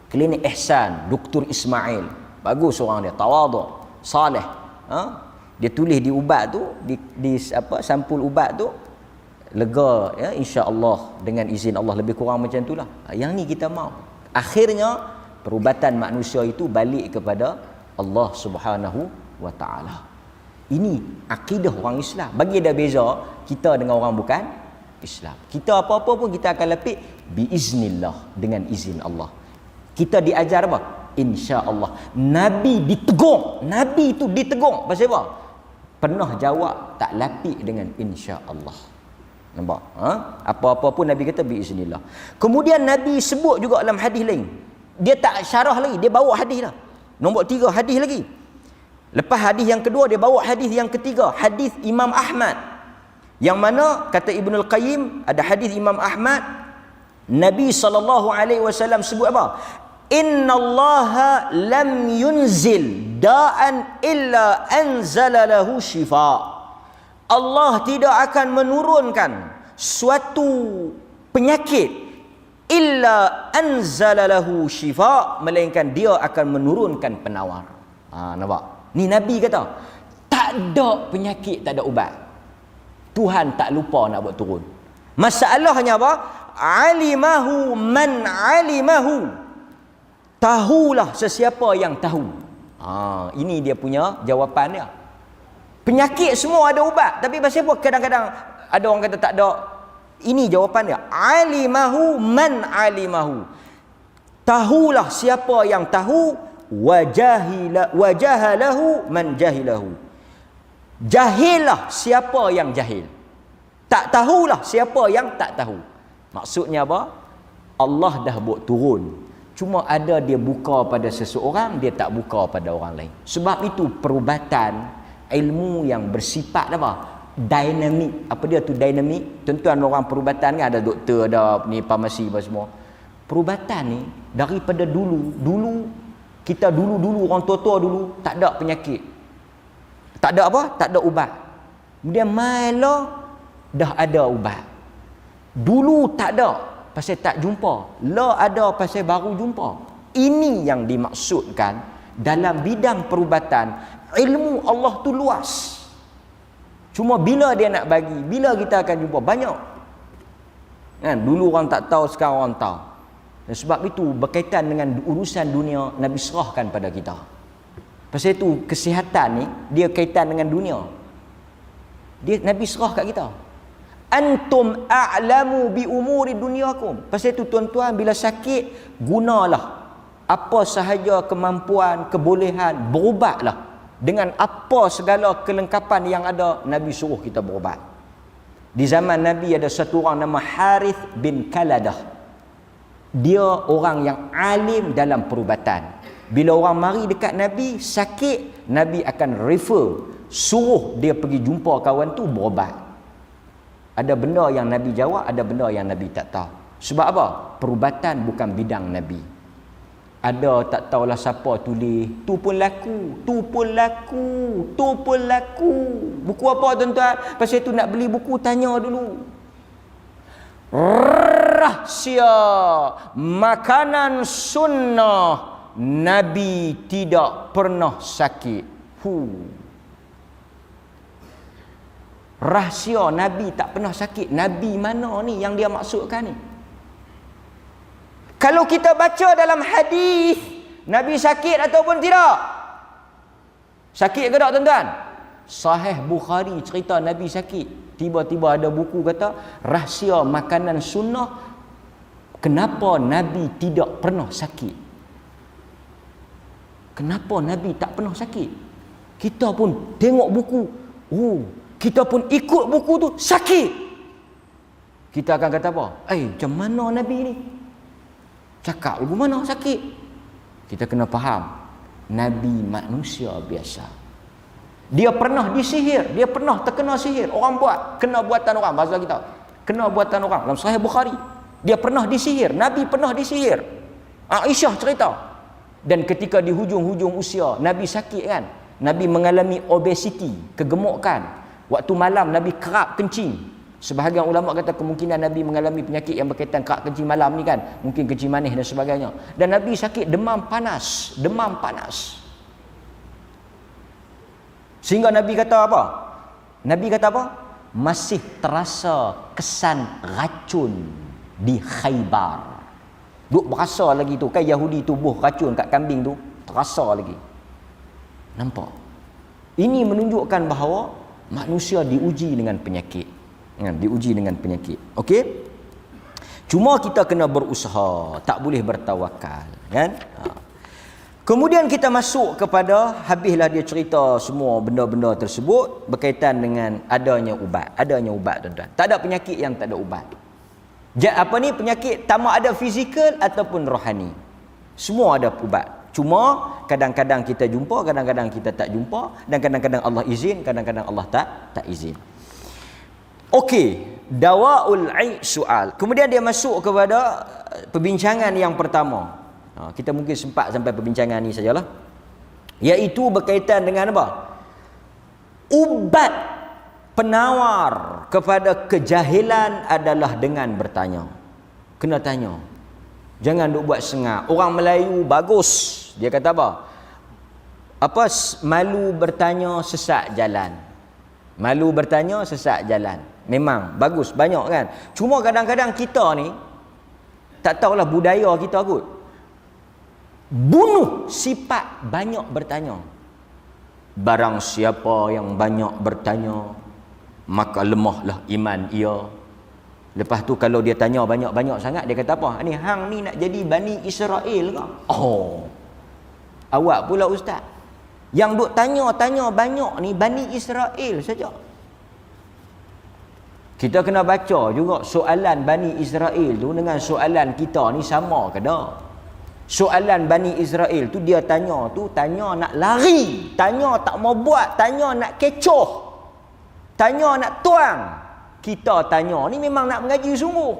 S1: klinik Ihsan Dr. Ismail. Bagus orang dia, tawaduk, saleh. Dia tulis di ubat tu, di sampul ubat tu, lega ya, insya-Allah, dengan izin Allah, lebih kurang macam itulah. Yang ni kita mau. Akhirnya perubatan manusia itu balik kepada Allah Subhanahu wa taala. Ini akidah orang Islam. Bagi dah beza kita dengan orang bukan Islam. Kita apa-apa pun kita akan lepik biiznillah, dengan izin Allah. Kita diajar apa? Insya-Allah. Nabi ditegur. Nabi itu ditegur. Pasal apa? Pernah jawab tak lapik dengan insya-Allah. Nampak? Apa-apa pun Nabi kata biiznillah. Kemudian Nabi sebut juga dalam hadis lain. Dia tak syarah lagi, dia bawa hadis dah. Nombor 3 hadis lagi. Lepas hadis yang kedua, dia bawa hadis yang ketiga, hadis Imam Ahmad. Yang mana kata Ibnul Qayyim, ada hadis Imam Ahmad, Nabi SAW sebut apa? Innallaha lam yunzil da'an illa anzala lahu shifa. Allah tidak akan menurunkan suatu penyakit illa anzalalahu shifa, melainkan dia akan menurunkan penawar. Nampak? Ni Nabi kata, tak ada penyakit, tak ada ubat. Tuhan tak lupa nak buat turun. Masalahnya apa? Alimahu man alimahu. Tahulah sesiapa yang tahu. Ini dia punya jawapan dia. Penyakit semua ada ubat, tapi pasal apa kadang-kadang ada orang kata tak ada? Ini jawapan dia. Alimahu man alimahu. Tahulah siapa yang tahu, wajahalahu man jahilahu. Jahillah siapa yang jahil. Tak tahulah siapa yang tak tahu. Maksudnya apa? Allah dah buat turun. Cuma ada dia buka pada seseorang, dia tak buka pada orang lain. Sebab itu perubatan ilmu yang bersifat apa? Dinamik. Apa dia tu dinamik? Tuan-tuan orang perubatan kan, ada doktor, ada ni farmasi apa semua. Perubatan ni daripada dulu kita dulu orang tua-tua dulu tak ada penyakit. Tak ada apa? Tak ada ubat. Kemudian malah dah ada ubat. Dulu tak ada pasal tak jumpa. La ada pasal baru jumpa. Ini yang dimaksudkan dalam bidang perubatan. Ilmu Allah tu luas. Cuma bila dia nak bagi, bila kita akan jumpa banyak. Kan, dulu orang tak tahu, sekarang orang tahu. Dan sebab itu berkaitan dengan urusan dunia, Nabi serahkan pada kita. Pasal itu kesihatan ni dia kaitan dengan dunia. Nabi serah kat kita. Antum a'lamu bi umuri dunyakum. Pasal itu tuan-tuan, bila sakit gunalah apa sahaja kemampuan, kebolehan, berubatlah. Dengan apa segala kelengkapan yang ada, Nabi suruh kita berubat. Di zaman Nabi ada satu orang nama Harith bin Kaladah. Dia orang yang alim dalam perubatan. Bila orang mari dekat Nabi sakit, Nabi akan refer, suruh dia pergi jumpa kawan tu berubat. Ada benda yang Nabi jawab, ada benda yang Nabi tak tahu. Sebab apa? Perubatan bukan bidang Nabi. Ada tak tahulah siapa tulis, tu pun laku. Buku apa tuan-tuan? Pasal tu nak beli buku tanya dulu. Rahsia makanan sunnah, Nabi tidak pernah sakit. Rahsia Nabi tak pernah sakit. Nabi mana ni yang dia maksudkan ni? Kalau kita baca dalam hadis, Nabi sakit ataupun tidak? Sakit ke tak tuan-tuan? Sahih Bukhari cerita Nabi sakit. Tiba-tiba ada buku kata rahsia makanan sunnah, kenapa Nabi tidak pernah sakit. Kenapa Nabi tak pernah sakit? Kita pun tengok buku, kita pun ikut buku tu, sakit. Kita akan kata apa? Macam mana Nabi ni? Cakap lagu mana sakit? Kita kena faham, Nabi manusia biasa. Dia pernah disihir, dia pernah terkena sihir. Orang buat, kena buatan orang, bahasa kita. Kena buatan orang. Dalam Sahih Bukhari, dia pernah disihir. Nabi pernah disihir. Aisyah cerita. Dan ketika di hujung-hujung usia, Nabi sakit kan? Nabi mengalami obesiti, kegemukan. Waktu malam Nabi kerap kencing. Sebahagian ulama kata kemungkinan Nabi mengalami penyakit yang berkaitan kerap kencing malam ni kan. Mungkin kencing manis dan sebagainya. Dan Nabi sakit demam panas. Demam panas. Sehingga Nabi kata apa? Nabi kata apa? Masih terasa kesan racun di Khaybar. Duk berasa lagi tu. Kan Yahudi tubuh racun kat kambing tu. Terasa lagi. Nampak? Ini menunjukkan bahawa manusia diuji dengan penyakit. Diuji dengan penyakit. Okey? Cuma kita kena berusaha. Tak boleh bertawakal. Kan? Kemudian kita masuk kepada, habislah dia cerita semua benda-benda tersebut berkaitan dengan adanya ubat. Adanya ubat, tuan-tuan. Tak ada penyakit yang tak ada ubat. Apa ni penyakit, sama ada fizikal ataupun rohani. Semua ada ubat. Cuma kadang-kadang kita jumpa, kadang-kadang kita tak jumpa, dan kadang-kadang Allah izin, kadang-kadang Allah tak izin. Okey, dawaul soal. Kemudian dia masuk kepada perbincangan yang pertama. Kita mungkin sempat sampai perbincangan ni sajalah. Iaitu berkaitan dengan apa? Ubat penawar kepada kejahilan adalah dengan bertanya. Kena tanya. Jangan duk buat sengak. Orang Melayu bagus. Dia kata apa? Malu bertanya sesat jalan. Malu bertanya sesat jalan. Memang bagus, banyak kan. Cuma kadang-kadang kita ni tak tahulah budaya kita kot. Bunuh sifat banyak bertanya. Barang siapa yang banyak bertanya, maka lemahlah iman ia. Lepas tu kalau dia tanya banyak-banyak sangat, dia kata apa? Ni hang ni nak jadi Bani Israel ke? Oh. Awak pula ustaz. Yang duk tanya-tanya banyak ni Bani Israel saja. Kita kena baca juga soalan Bani Israel tu dengan soalan kita ni sama ke tak? Soalan Bani Israel tu dia tanya nak lari, tanya tak mau buat, tanya nak kecoh, tanya nak tuang. Kita tanya ni memang nak mengaji sungguh.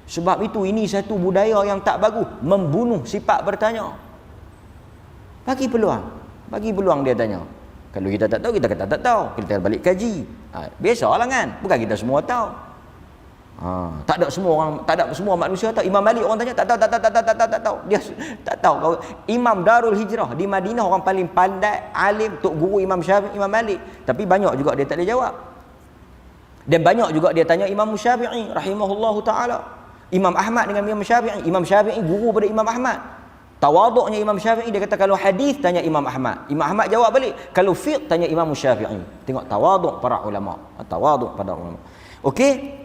S1: Sebab itu ini satu budaya yang tak bagus, membunuh sifat bertanya. Bagi peluang dia tanya. Kalau kita tak tahu, kita kata tak tahu, kita balik kaji. Biasalah kan, bukan kita semua tahu. Tak ada semua manusia tahu. Imam Malik orang tanya tak tahu. Dia tak tahu. Imam Darul Hijrah di Madinah orang paling pandai, alim, tok guru Imam Syafi'i, Imam Malik. Tapi banyak juga dia tak boleh jawab. Dan banyak juga dia tanya Imam Syafi'i rahimahullahu taala. Imam Ahmad dengan Imam Syafi'i. Imam Syafi'i guru pada Imam Ahmad. Tawaduknya Imam Syafi'i, dia kata kalau hadis tanya Imam Ahmad. Imam Ahmad jawab balik. Kalau fiqh tanya Imam Syafi'i. Tengok tawaduk para ulama. Tawaduk pada ulama. Okey?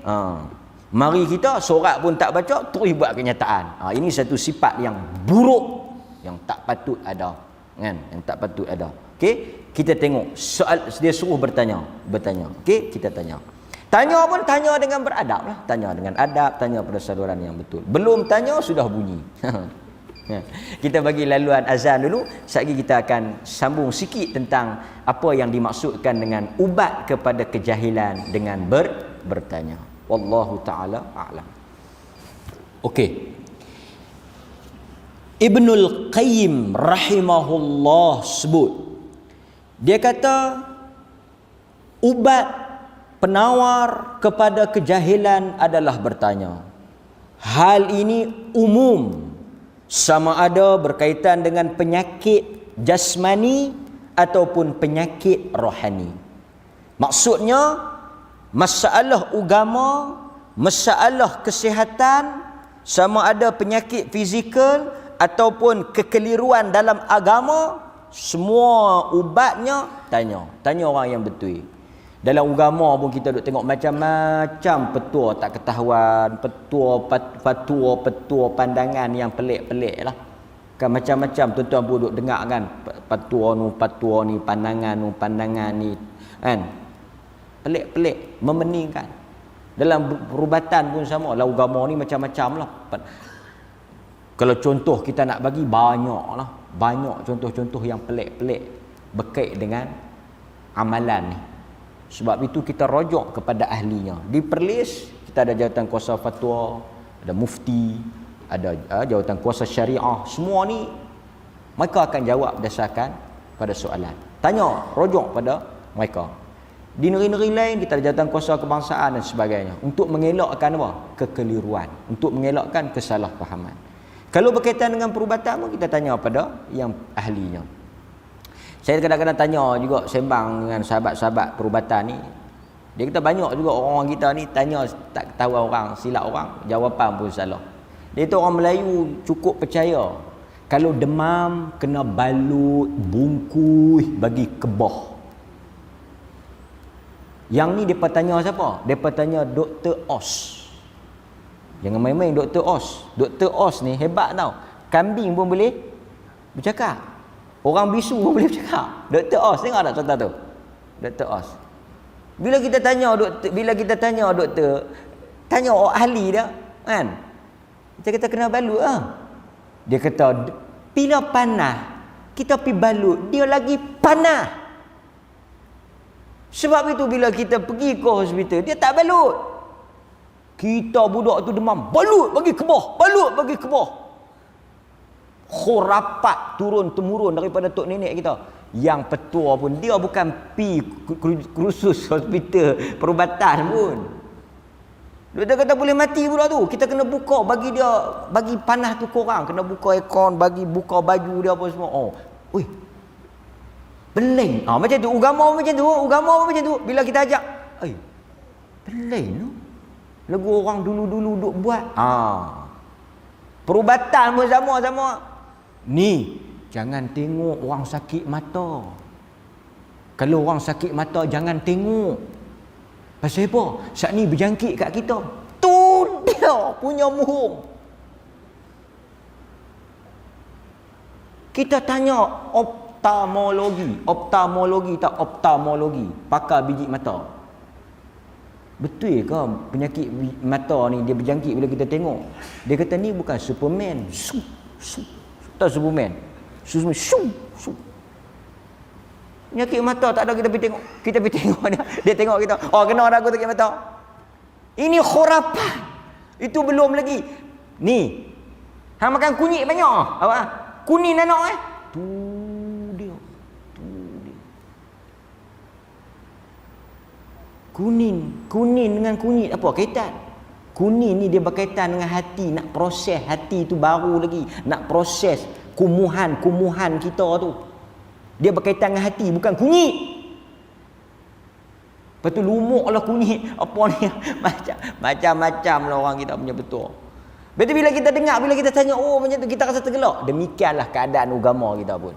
S1: Mari kita sorat pun tak baca, terus buat kenyataan. Ini satu sifat yang buruk, yang tak patut ada, kan? Yang tak patut ada. Okey, kita tengok soal dia suruh bertanya. Okey, kita tanya. Tanya pun tanya dengan beradab lah. Tanya dengan adab, tanya pada saluran yang betul. Belum tanya sudah bunyi. Kita bagi laluan azan dulu. Sekejap lagi kita akan sambung sikit tentang apa yang dimaksudkan dengan ubat kepada kejahilan dengan bertanya. Wallahu ta'ala a'lam. Okey. Ibnul Qayyim rahimahullah sebut. Dia kata ubat penawar kepada kejahilan adalah bertanya. Hal ini umum, sama ada berkaitan dengan penyakit jasmani ataupun penyakit rohani. Maksudnya masalah agama, masalah kesihatan, sama ada penyakit fizikal ataupun kekeliruan dalam agama, semua ubatnya tanya orang yang betul. Dalam agama pun kita duk tengok macam-macam petua tak ketahuan, petua pandangan yang pelik-pelik lah. Kan macam-macam tuan-tuan pun duk dengar kan, petua ni, pandangan ni, kan? Pelik-pelik, memeningkan. Dalam perubatan pun sama. Lah agama ni macam-macam lah. Kalau contoh kita nak bagi banyak lah. Banyak contoh-contoh yang pelik-pelik berkait dengan amalan ni. Sebab itu kita rujuk kepada ahlinya. Di Perlis kita ada jawatan kuasa fatwa, ada mufti, ada jawatan kuasa syariah. Semua ni mereka akan jawab berdasarkan pada soalan. Tanya, rujuk pada mereka. Di negeri-negeri lain kita ada jawatan kuasa kebangsaan dan sebagainya untuk mengelakkan apa? Kekeliruan, untuk mengelakkan kesalahpahaman. Kalau berkaitan dengan perubatan pun kita tanya pada yang ahlinya. Saya kadang-kadang tanya juga sembang dengan sahabat-sahabat perubatan ni. Dia kata banyak juga orang kita ni tanya tak tahu orang, silap orang, jawapan pun salah. Dia tu orang Melayu cukup percaya kalau demam kena balut, bungkus, bagi kebah. Yang ni depa tanya siapa? Depa tanya Dr. Os. Jangan main-main Dr. Os. Dr. Os ni hebat tau. Kambing pun boleh bercakap. Orang bisu pun boleh bercakap. Dr. Os, tengok tak contoh tu? Dr. Os. Bila kita tanya doktor, tanya orang ahli dia, kan? Kita kata kena balut ah. Dia kata bila panas, kita pergi balut, dia lagi panas. Sebab itu bila kita pergi ke hospital, dia tak balut. Kita budak tu demam, balut bagi kebah, balut bagi kebah. Khurafat turun-temurun daripada tok nenek kita. Yang petua pun dia bukan pi kursus hospital perubatan pun. Dia kata boleh mati budak tu. Kita kena buka bagi dia, bagi panas tu korang, kena buka aircon, bagi buka baju dia apa semua. Oh, oi. Beling. Macam tu agama macam tu. Bila kita ajak, beling tu. Lagu orang dulu-dulu duk buat. Perubatan pun sama-sama. Ni, jangan tengok orang sakit mata. Kalau orang sakit mata jangan tengok. Pasal apa? Saat ni berjangkit kat kita. Tu dia punya muhung. Kita tanya ophthalmologi tak ophthalmologi, pakar biji mata. Betul ke penyakit mata ni dia berjangkit bila kita tengok? Dia kata ni bukan Superman. Tak Superman. Penyakit mata tak ada, kita pergi tengok dia. Dia tengok kita. Oh, kena dah aku sakit mata. Ini khurafat. Itu belum lagi. Ni. Hang makan kunyit banyak. Apa? Kuning anak Tu dia. Kuning dengan kunyit apa kaitan? Kuning ni dia berkaitan dengan hati, nak proses hati tu baru lagi, nak proses kumuhan kita tu. Dia berkaitan dengan hati, bukan kunyit. Lepas tu lumuklah kunyit apa ni macam-macam lah orang kita punya betul. Betul bila kita dengar, bila kita tanya macam tu kita rasa tergelak. Demikianlah keadaan agama kita pun.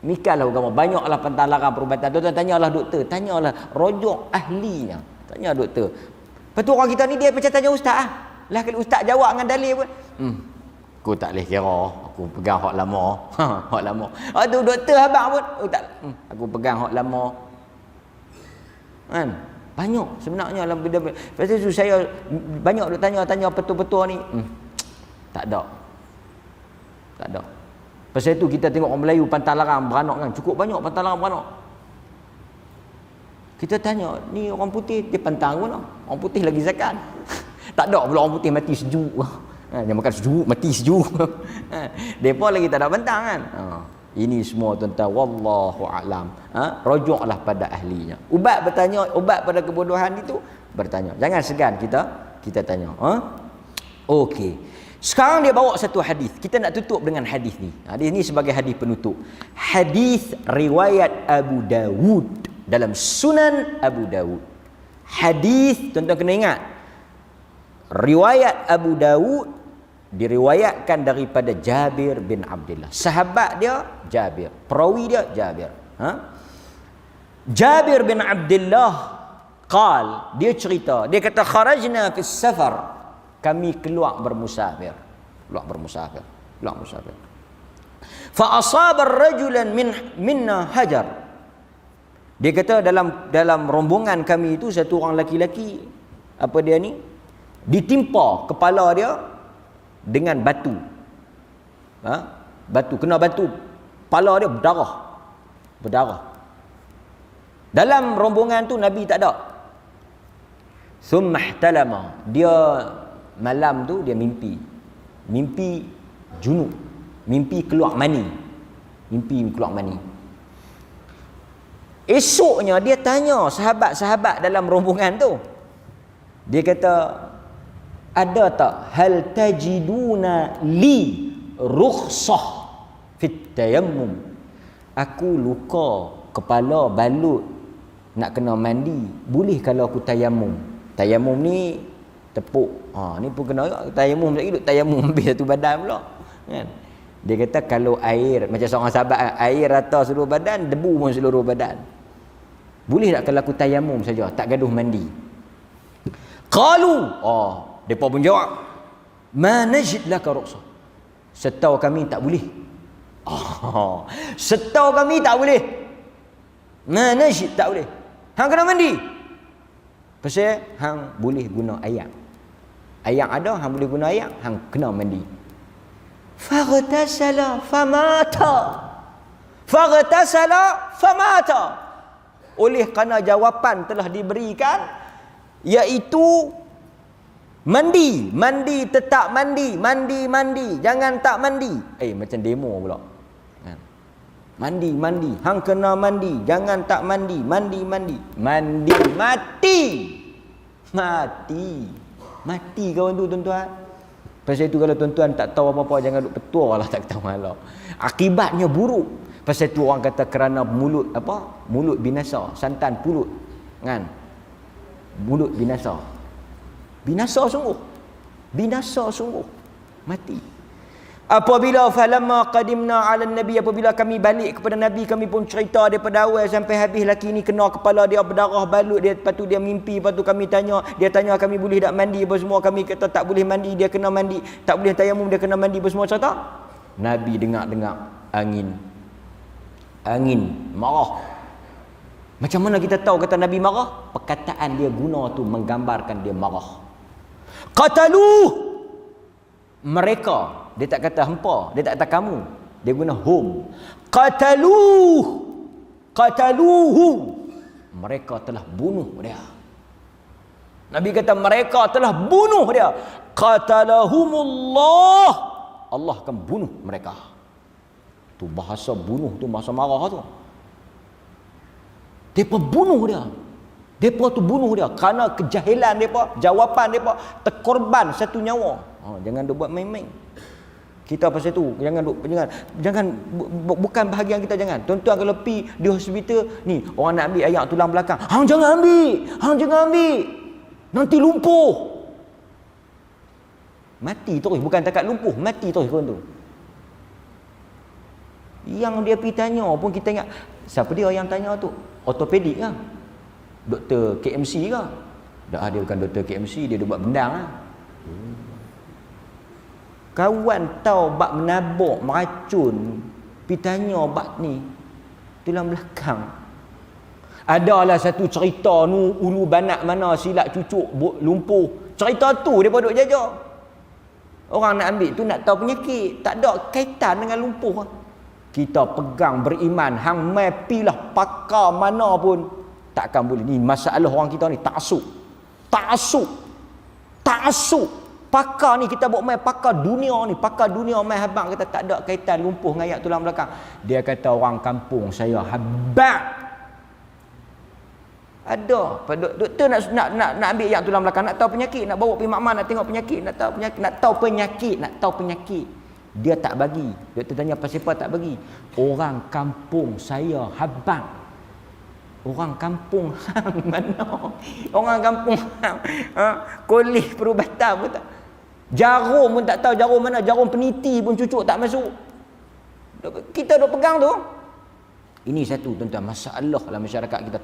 S1: Demikianlah agama. Banyaklah pentalaran perubatan. Tuan-tuan tanyalah doktor, tanyalah rujuk ahlinya. Tanya doktor. Lepas tu orang kita ni dia macam tanya ustaz lah kalau ustaz jawab dengan dalil pun. Aku tak boleh kira. Aku pegang hak lama. Hak lama. Tu doktor abang pun. Aku pegang hak lama. Kan? Banyak sebenarnya dalam bidang. Lepas tu saya banyak duk tanya betul-betul ni. Tak ada. Pasal itu kita tengok orang Melayu pantalaran beranak kan. Cukup banyak pantalaran beranak. Kita tanya, ni orang putih dia pantang pun lah. Orang putih lagi zakat. Tak ada pula orang putih mati sejuk. Dia makan sejuk, mati sejuk. Mereka lagi tak ada pantang kan. Ini semua tuan-tuan, wallahu a'lam. Rujuklah pada ahlinya. Ubat bertanya, ubat pada kebodohan itu bertanya. Jangan segan kita tanya. Okey. Sekarang dia bawa satu hadis. Kita nak tutup dengan hadis ni. Hadis ni sebagai hadis penutup. Hadis riwayat Abu Dawud dalam Sunan Abu Dawud. Hadis tuan-tuan kena ingat. Riwayat Abu Dawud diriwayatkan daripada Jabir bin Abdullah. Sahabat dia Jabir, perawi dia Jabir. Jabir bin Abdullah dia cerita, dia kata kharajna fi safar, kami keluar bermusafir. Fa asaba rajulan minna hajar. Dia kata dalam rombongan kami itu satu orang lelaki, apa dia ni? Ditimpa kepala dia dengan batu. Batu, kena batu, kepala dia berdarah. Dalam rombongan tu Nabi tak ada. Summa ihtalama, dia malam tu dia mimpi junub, mimpi keluar mani. Esoknya dia tanya sahabat-sahabat dalam rombongan tu. Dia kata, ada tak hal tajiduna li rukhsah fit tayammum? Aku luka kepala balut nak kena mandi, boleh kalau aku tayamum? Tayamum ni tepuk. Ni pun kena tayamum lagi, duk tayamum habis satu badan pula. Kan? Dia kata kalau air, macam seorang sahabat, air rata seluruh badan, debu pun seluruh badan. Boleh tak kalau aku tayamum saja, tak gaduh mandi? Qalu, depa pun jawab, ma najid laka rukhsah. Setahu kami tak boleh. Setahu kami tak boleh. Ma najid, tak boleh. Hang kena mandi. Pasal hang boleh guna ayak. Ayak ada, hang boleh guna ayak, hang kena mandi. Faghtasala famata. Oleh kerana jawapan telah diberikan, iaitu mandi, tetap mandi, jangan tak mandi. Macam demo pula. Mandi, hang kena mandi, jangan tak mandi, mandi, mati kawan tu tuan-tuan. Pasal itu kalau tuan-tuan tak tahu apa-apa, jangan duk petua lah, tak tahu malah. Akibatnya buruk. Pasal itu orang kata kerana mulut binasa, santan pulut, kan? Mulut binasa sungguh, mati. Apabila falamma qadimna ala nabi, apabila kami balik kepada Nabi, kami pun cerita daripada awal sampai habis. Laki ni kena kepala dia berdarah balut, dia lepas tu dia mimpi, lepas tu kami tanya, dia tanya kami boleh tak mandi apa semua, kami kata tak boleh mandi, dia kena mandi, tak boleh tayamum, dia kena mandi apa semua cerita. Nabi dengar angin marah. Macam mana kita tahu kata Nabi marah? Perkataan dia guna tu menggambarkan dia marah. Qataluh, mereka. Dia tak kata hampa, dia tak kata kamu, dia guna hum. Qataluhu, mereka telah bunuh dia. Nabi kata mereka telah bunuh dia. Qatalahumullah, Allah akan bunuh mereka. Tu bahasa bunuh tu, bahasa marah tu. Depa bunuh dia. Depa tu bunuh dia kerana kejahilan depa, jawapan depa terkorban satu nyawa. Jangan duk buat main-main. Kita pasal tu jangan bukan bahagian kita, jangan. Tuan-tuan kalau pi di hospital ni, orang nak ambil ayak tulang belakang, hang jangan ambil. Nanti lumpuh. Mati terus, bukan takat lumpuh, mati terus kawan tu. Yang dia pi tanya pun kita ingat, siapa dia yang tanya tu? Ortopedik ke? Doktor KMC ke? Dah, dia bukan doktor KMC, dia buat bendang lah. Kawan tahu bak menabuk, meracun, pi tanya bak ni tulang belakang. Adalah satu cerita nu ulu banak mana silap cucuk lumpuh. Cerita tu dia duk jajak. Orang nak ambil tu nak tahu penyakit, tak ada kaitan dengan lumpuh. Kita pegang beriman, hang mai pilah pakar mana pun takkan boleh. Ni masalah orang kita ni, taksub. Pakar ni kita buat main pakar dunia ni, pakar dunia main habang kata tak ada kaitan lumpuh dengan ayat tulang belakang. Dia kata orang kampung saya habang. Ada doktor nak ambil ayat tulang belakang, nak tahu penyakit, nak bawa pergi makmal, nak tengok penyakit, nak tahu penyakit. Dia tak bagi. Doktor tanya pasal apa tak bagi? Orang kampung saya habang. Orang kampung hang mana? Orang kampung hang kolej perubatan pun tak. Jarum pun tak tahu jarum mana, jarum peniti pun cucuk tak masuk. Kita duk pegang tu. Ini satu tuan-tuan, masalah dalam masyarakat kita,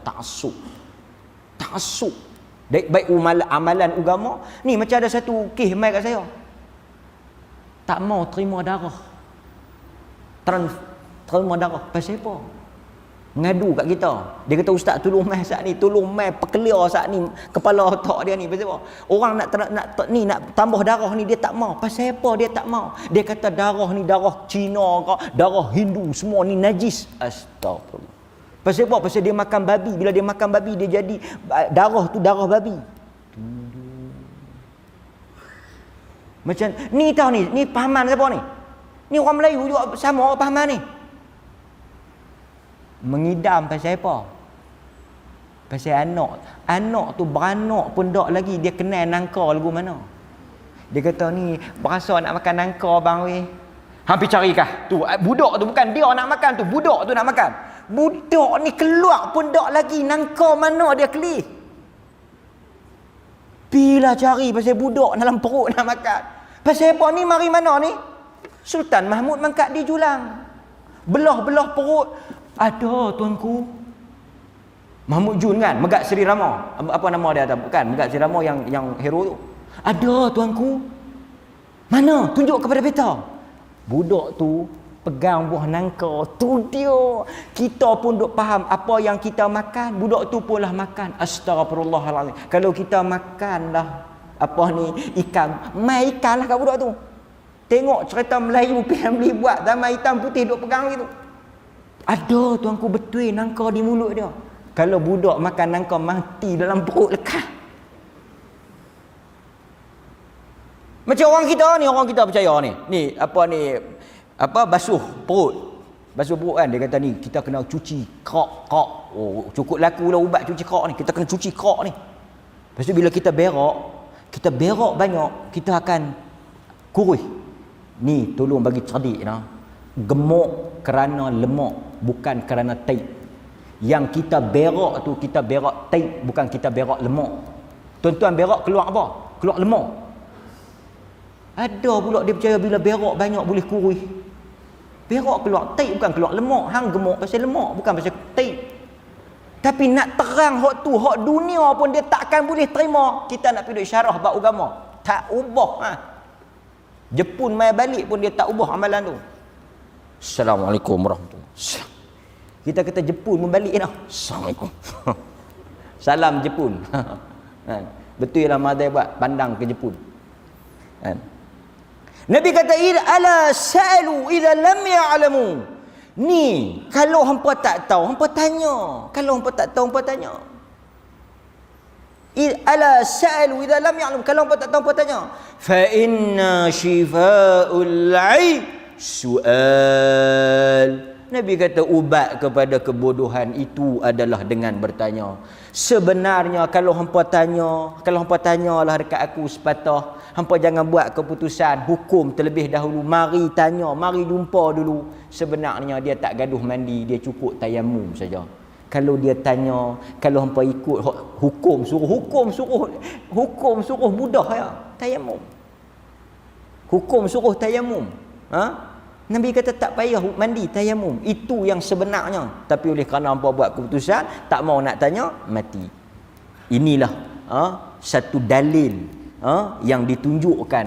S1: taksub. Baik amalan agama. Ni macam ada satu kes mai kat saya. Tak mau terima darah. Terima darah pasal apa? Ngadu kat kita. Dia kata, ustaz tolong mai saat ni, tolong mai pekelia saat ni kepala otak dia ni. Pasal apa? Orang nak tambah darah ni dia tak mau. Pasal apa dia tak mau? Dia kata darah ni darah Cina ke, darah Hindu, semua ni najis. Astagfirullah. Pasal apa? Pasal dia makan babi. Bila dia makan babi dia jadi darah tu darah babi. Macam ni tahu ni pahaman siapa ni? Ni orang Melayu juga sama orang pahaman ni. Mengidam pasal apa? Pasal anak. Anak tu beranak pun tak lagi dia kenal nangka lagu mana. Dia kata ni berasa nak makan nangka bang weh. Hampir carikah. Tu budak tu bukan dia nak makan tu, budak tu nak makan. Budak ni keluar pun tak lagi nangka mana dia kelih. Bila cari pasal budak dalam perut nak makan. Pasal apa ni mari mana ni? Sultan Mahmud mangkat di Julang. Belah-belah perut. Ada tuanku. Mahmud Jun kan, Megat Seri Rama. Apa nama dia tak? Bukan, Megat Seri Rama yang hero tu. Ada tuanku. Mana? Tunjuk kepada beta. Budak tu pegang buah nangka. Tu dia. Kita pun duk faham apa yang kita makan, budak tu pun lah makan. Astagfirullahalazim. Kalau kita makan lah apa ni ikan, mai ikan lah kat budak tu. Tengok cerita Melayu family buat zaman hitam putih duk pegang gitu. Ada tuanku betul nangka di mulut dia. Kalau budak makan nangka mati dalam perut lekas. Macam orang kita percaya ni. Ni basuh perut. Basuh perut kan dia kata ni kita kena cuci kerak. Oh, cukup laku lah ubat cuci kerak ni. Kita kena cuci kerak ni. Lepas tu bila kita berak banyak, kita akan kurus. Ni tolong bagi cerdik nah. Gemuk kerana lemak, bukan kerana taib. Yang kita berak tu kita berak taib, bukan kita berak lemak. Tuan-tuan berak keluar apa? Keluar lemak. Ada pula dia percaya bila berak banyak boleh kurus. Berak keluar taib bukan keluar lemak. Hang gemuk pasal lemak, bukan pasal taib. Tapi nak terang hak tu, hak dunia pun dia takkan boleh terima. Kita nak pergi syarah bab agama, tak ubah ha. Jepun mai balik pun dia tak ubah amalan tu. Assalamualaikum warahmatullahi wabarakatuh. Kita kata Jepun membalik dah. Assalamualaikum. Salam Jepun. Betul lah madai buat pandang ke Jepun. Nabi kata ala sa'alu idza lam ya'lamu. Ni kalau hangpa tak tahu hangpa tanya. Kalau hangpa tak tahu hangpa tanya. Ala sa'alu idza lam ya'lam. Kalau hangpa tak tahu hangpa tanya. Fa inna shifa'ul 'ai su'al. Nabi kata ubat kepada kebodohan itu adalah dengan bertanya. Sebenarnya kalau hampa tanyalah dekat aku sepatah, hampa jangan buat keputusan hukum terlebih dahulu. Mari tanya, mari jumpa dulu. Sebenarnya dia tak gaduh mandi, dia cukup tayamum saja. Kalau dia tanya, kalau hampa ikut hukum suruh mudah ya, tayamum. Hukum suruh tayamum. Ha? Nabi kata tak payah mandi, tayamum. Itu yang sebenarnya. Tapi oleh kerana hangpa buat keputusan, tak mau nak tanya, mati. Inilah satu dalil yang ditunjukkan,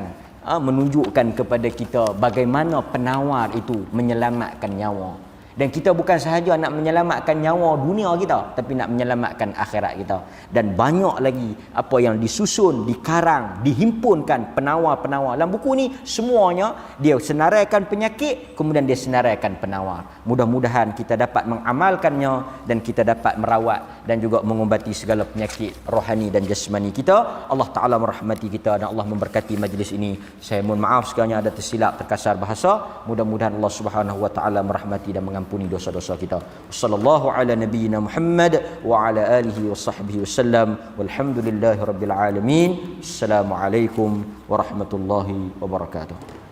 S1: menunjukkan kepada kita bagaimana penawar itu menyelamatkan nyawa. Dan kita bukan sahaja nak menyelamatkan nyawa dunia kita, tapi nak menyelamatkan akhirat kita. Dan banyak lagi apa yang disusun, dikarang, dihimpunkan penawar-penawar. Dalam buku ni semuanya dia senaraikan penyakit, kemudian dia senaraikan penawar. Mudah-mudahan kita dapat mengamalkannya dan kita dapat merawat dan juga mengubati segala penyakit rohani dan jasmani kita. Allah Ta'ala merahmati kita dan Allah memberkati majlis ini. Saya mohon maaf sekiranya ada tersilap, terkasar bahasa. Mudah-mudahan Allah Subhanahu Wa Ta'ala merahmati dan mengampuni dosa-dosa kita. Sallallahu ala nabiyyina Muhammad wa ala alihi wa sahbihi wasallam. Walhamdulillahirabbil alamin. Assalamualaikum warahmatullahi wabarakatuh.